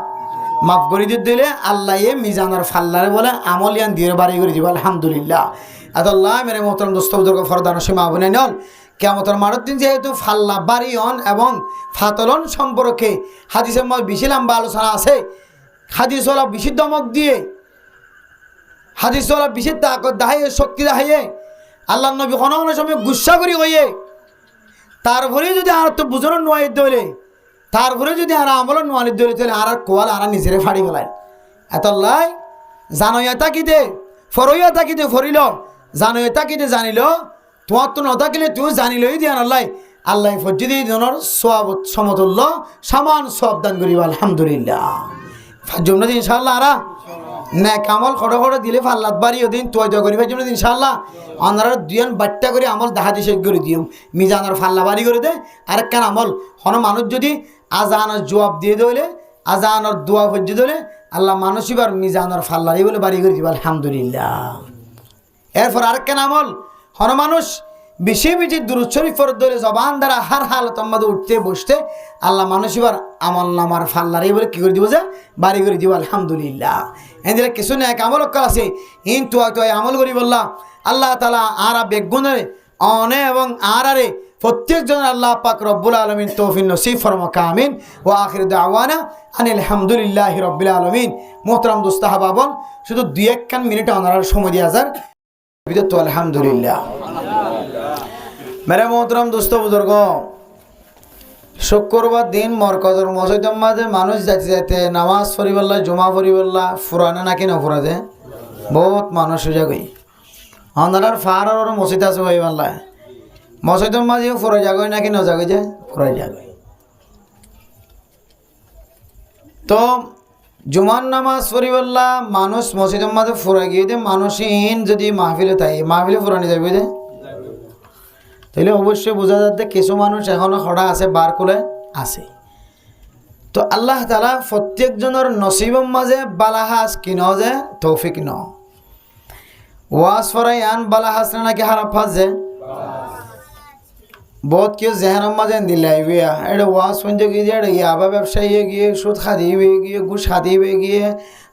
মাফ করে দিলে আল্লাহ মিজানের ফাল্লারে বলে আমলিয়ান দিয়ে বাড়ি করে দিবে আলহামদুলিল্লাহ আল্লাহ মেরে মোহতারাম দোস্ত বুজুর্গ ফরদান সীমা আবনাই নল কিয়ামতের মাঠের দিন যেহেতু ফাল্লা বাড়িয়ন এবং ফাতলন সম্পর্কে হাদিসের মধ্যে বেশি লম্বা আলোচনা আছে হাদিসওয়ালা বেশি দমক দিয়ে হাদিসওয়ালা বেশি তাকত দাহাইয়ে শক্তি দাহাইয়ে আল্লাহ নবী কোনো সময় গুসা করি হইয়ে তারপরে যদি আর তো বুঝানো নোয়াই দইলে তারপরে যদি আর আমল নোয়ালি দইলে তাহলে আর কোয়াল আর নিজেরে ফাড়ি ফেলায় এত লাই জানইয়া তাকিতে ফরইয়া তাকিতে ফরিল জানইয়া তাকিতে জানিল তোমার তো নথাকিলে তুই জানিলই দিয়া আল্লাহ আল্লাহ ফজ্জিদি জনের সওয়াব সমতুল্য সমান সওয়াব দান করিব আলহামদুলিল্লাহ ফাজুমনা ইনশাআল্লাহ আরা নেক আমল খড় খড় দিলে ফাল্লাত বাড়িও দিন তুই করি ফাজুমনা ইনশাআল্লাহ অনারা দুজন বাট্টা করে আমল দাহাদি শেষ করে দিও মিজানের ফাল্লা বাড়ি করে দে আরেকখান আমল কোনো মানুষ যদি আজানের জবাব দিয়ে দইলে আজানের দোয়া ফজ্জি দইলে আল্লাহ মানুষইবার মিজানের ফাল্লারই বলে বাড়ি করে দিব আলহামদুলিল্লাহ এরপর আরেকখান আমল কোনো মানুষ বেশি বেশি দুরূদ শরীফ পড়ে দইলে জবান দ্বারা হার হালতের মধ্যে উঠতে বসতে আল্লাহ মানুষইবার আমল নামার ফাল্লারই বলে কী করে দিব যে বাড়ি করে দিব আলহামদুলিল্লাহ এদের কিছু না এক আমল আছে ইন তুই আমল করি বললাম আল্লাহ তাআলা আরা বেগুনের অনে এবং আরারে প্রত্যেকজন আল্লাহ পাক রব্বুল আলামিন তৌফিক নসিব ফরমাকা আমিন ওয়া আখির দাওয়ানা আনিল হামদুলিল্লাহি রাব্বিল আলামিন মোহতারাম দোস্ত হাবাবন শুধু 2-1 মিনিট অনার সময় দিয়া যার বিদত তো আলহামদুলিল্লাহ মেরে মোহতারাম দোস্ত বুজুর্গ শুক্রবার দিন মরকজর মসজিদের মাঝে মানুষ যাইতে যাইতে নামাজ পড়িবল্লা জমা পড়িবল্লা ফুরানে নাকি না ফুরাতে বহুত মানুষ সুযোগ হই অন্ধার ফার আর মসজিদ আছে হই বাল্লা মসজিদের মাঝেও ফুরাই যাগই নাকি ন যাগই যে ফুরাই যাগই। তো জুমার নামাজ পড়িবল্লা মানুষ মসজিদের মাঝে ফুরাই গিয়ে যে মানুষহীন যদি মাহফিলে থাকে মাহফিলে ফুরানি যাবে যে তাহলে অবশ্যই বোঝা যাচ্ছে কিছু মানুষ এখনো খড়া আছে বার করে আছে। তো আল্লাহ তাআলা প্রত্যেকজনের নসিবের মাঝে বালাহাস কিন যে তৌফিক ন ওয়াজ ফরাই আন বালাহাস নাকি খারাপ ফাজ যে বহুত কেউ জেহানের মাঝে দিলাই বিয়া এটা ওয়াজ শুনতে গিয়ে এটা ইয়াবা ব্যবসায়ী গিয়ে সুদ খাদিবে গিয়ে ঘুষ খাদিবে গিয়ে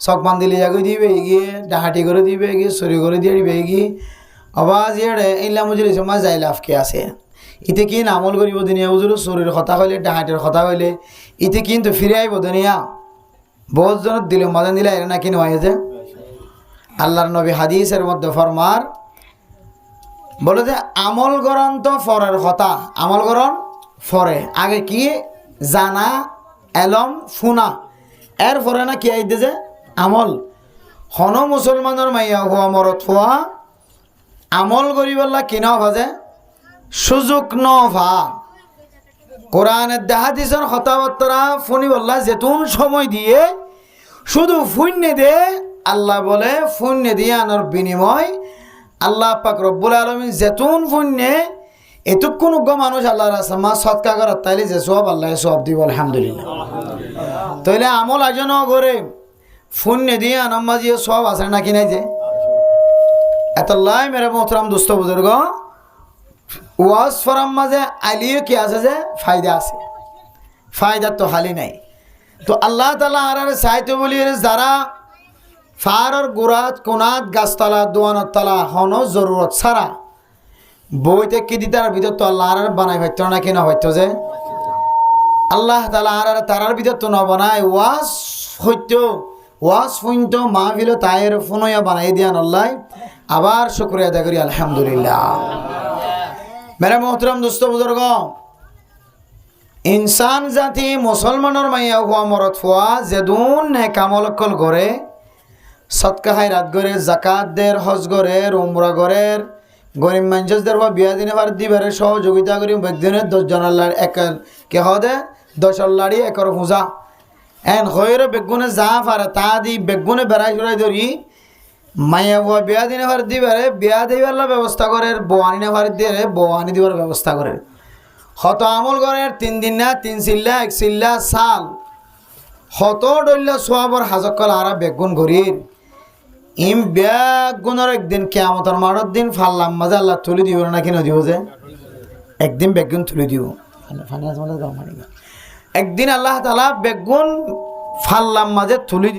চকমান দিলে জাগি দিবে গিয়ে ডাহাটি করে দিবে গিয়ে চুরি করে দিয়ে দিবে গিয়ে আওয়াজ এড়ে ইল্লা মুজুরি সমাজ যাই লাভ কে আছে ইতে কি আমল করিব দুনিয়া উজুর চুরির কথা হইলে ডাহাটের কথা হইলে ইতে কিন্তু ফিরে আইব দুনিয়া বহুত জনের দিলে মাদান দিলে এরা নাকি নয় যে আল্লাহর নবী হাদিসের মধ্যে ফরমার বলে যে আমল করন তো ফরের কথা আমল করন ফরে আগে কি জানা এলম ফুনা এর ফরে না কি আইতে যে আমল হন মুসলমানের মাইয়া হওয়া মরত হওয়া আমল করিবল্লা কিনা ভাজে সুযোগ ন ভা কোরআনের হাদিসের কথাবার্তা ফুনি বললা যেতুন সময় দিয়ে শুধু ফুন্যে দে আল্লাহ বলে ফুন্যে দিয়ে আনার বিনিময় আল্লাহ পাক রব্বুল আলামিন যেতুন ফুন্যে এতক্ষণ মানুষ আল্লাহর আসামা সৎকা করার তাইলে যে সব আল্লাহ সব দিব আলহামদুলিল্লাহ। তাইলে আমল আজন করে ফুন্যে দিয়ে আনাম মাঝিয়ে সব আছে নাকি নাই যে এতলাই মেরে মোহতরাম দুস্থ বুজুর্গ ওয়াজ ফরাম মাঝে আলিও কি আছে যে ফায়দা আছে ফায়দার তো হালি নাই। তো আল্লাহ তাআলা আর চাইতে বলি যারা ফারর গোড়াত কোনাত গাছতলা দোয়ানোর তলা হন জরুরত ছাড়া বইতে কি দিতার ভিতর তো আল্লাহ আর বানাই হইতো না কি না হইতো যে আল্লাহ তাআলা আর তারার ভিতর তো ন বানায় ওয়াজ হইতো ওয়াজ ফুইন্ত মাহফিল তায়ের ফোনয়া বানাই দিয়ান আল্লাহ আবার শুকরিয়া আদায় করি আলহামদুলিল্লাহ। মেরে মোহতরম দোস্ত বুজুর্গ ইনসান জাতি মুসলমানের মাইয়া হওয়া মরত হওয়া যেদুন নেক আমল কল করে সৎকা হায়রাত করে জাকাত দের হজ গরের উমরা গরের গরিব মানুষদের বা বিয়া দিনে বার দিবারে সহযোগিতা করি একদিনের 10 জন আল্লাহর এক কে হদে 10 আল্লাহরই একর পূজা এন হইরে বেগুনে যা পারে তা দি বেগুনে বেড়াই চড়াই ধরি মাইয়া বুয়া বিয়া দিনে বার দিবারে বিয়া দিবার ব্যবস্থা করে বোয়ানি না বার দিয়ে বোয়ানি দিবার ব্যবস্থা করে হত আমল করে 3 দিন না 3 চিল্লা 1 চিল্লা সাল হত ডল্লা সোয়াবর হাজকল আরা বেগুন ঘুরির ইম বেগুনের একদিন কিয়ামতের মাঠের দিন ফাল্লাম মাঝে আল্লাহ তুলে দিব না কি দিব যে একদিন বেগুন তুলে দিব একদিন আল্লাহ তাআলা বেগুন ফাল্লাম মাঝে তুলে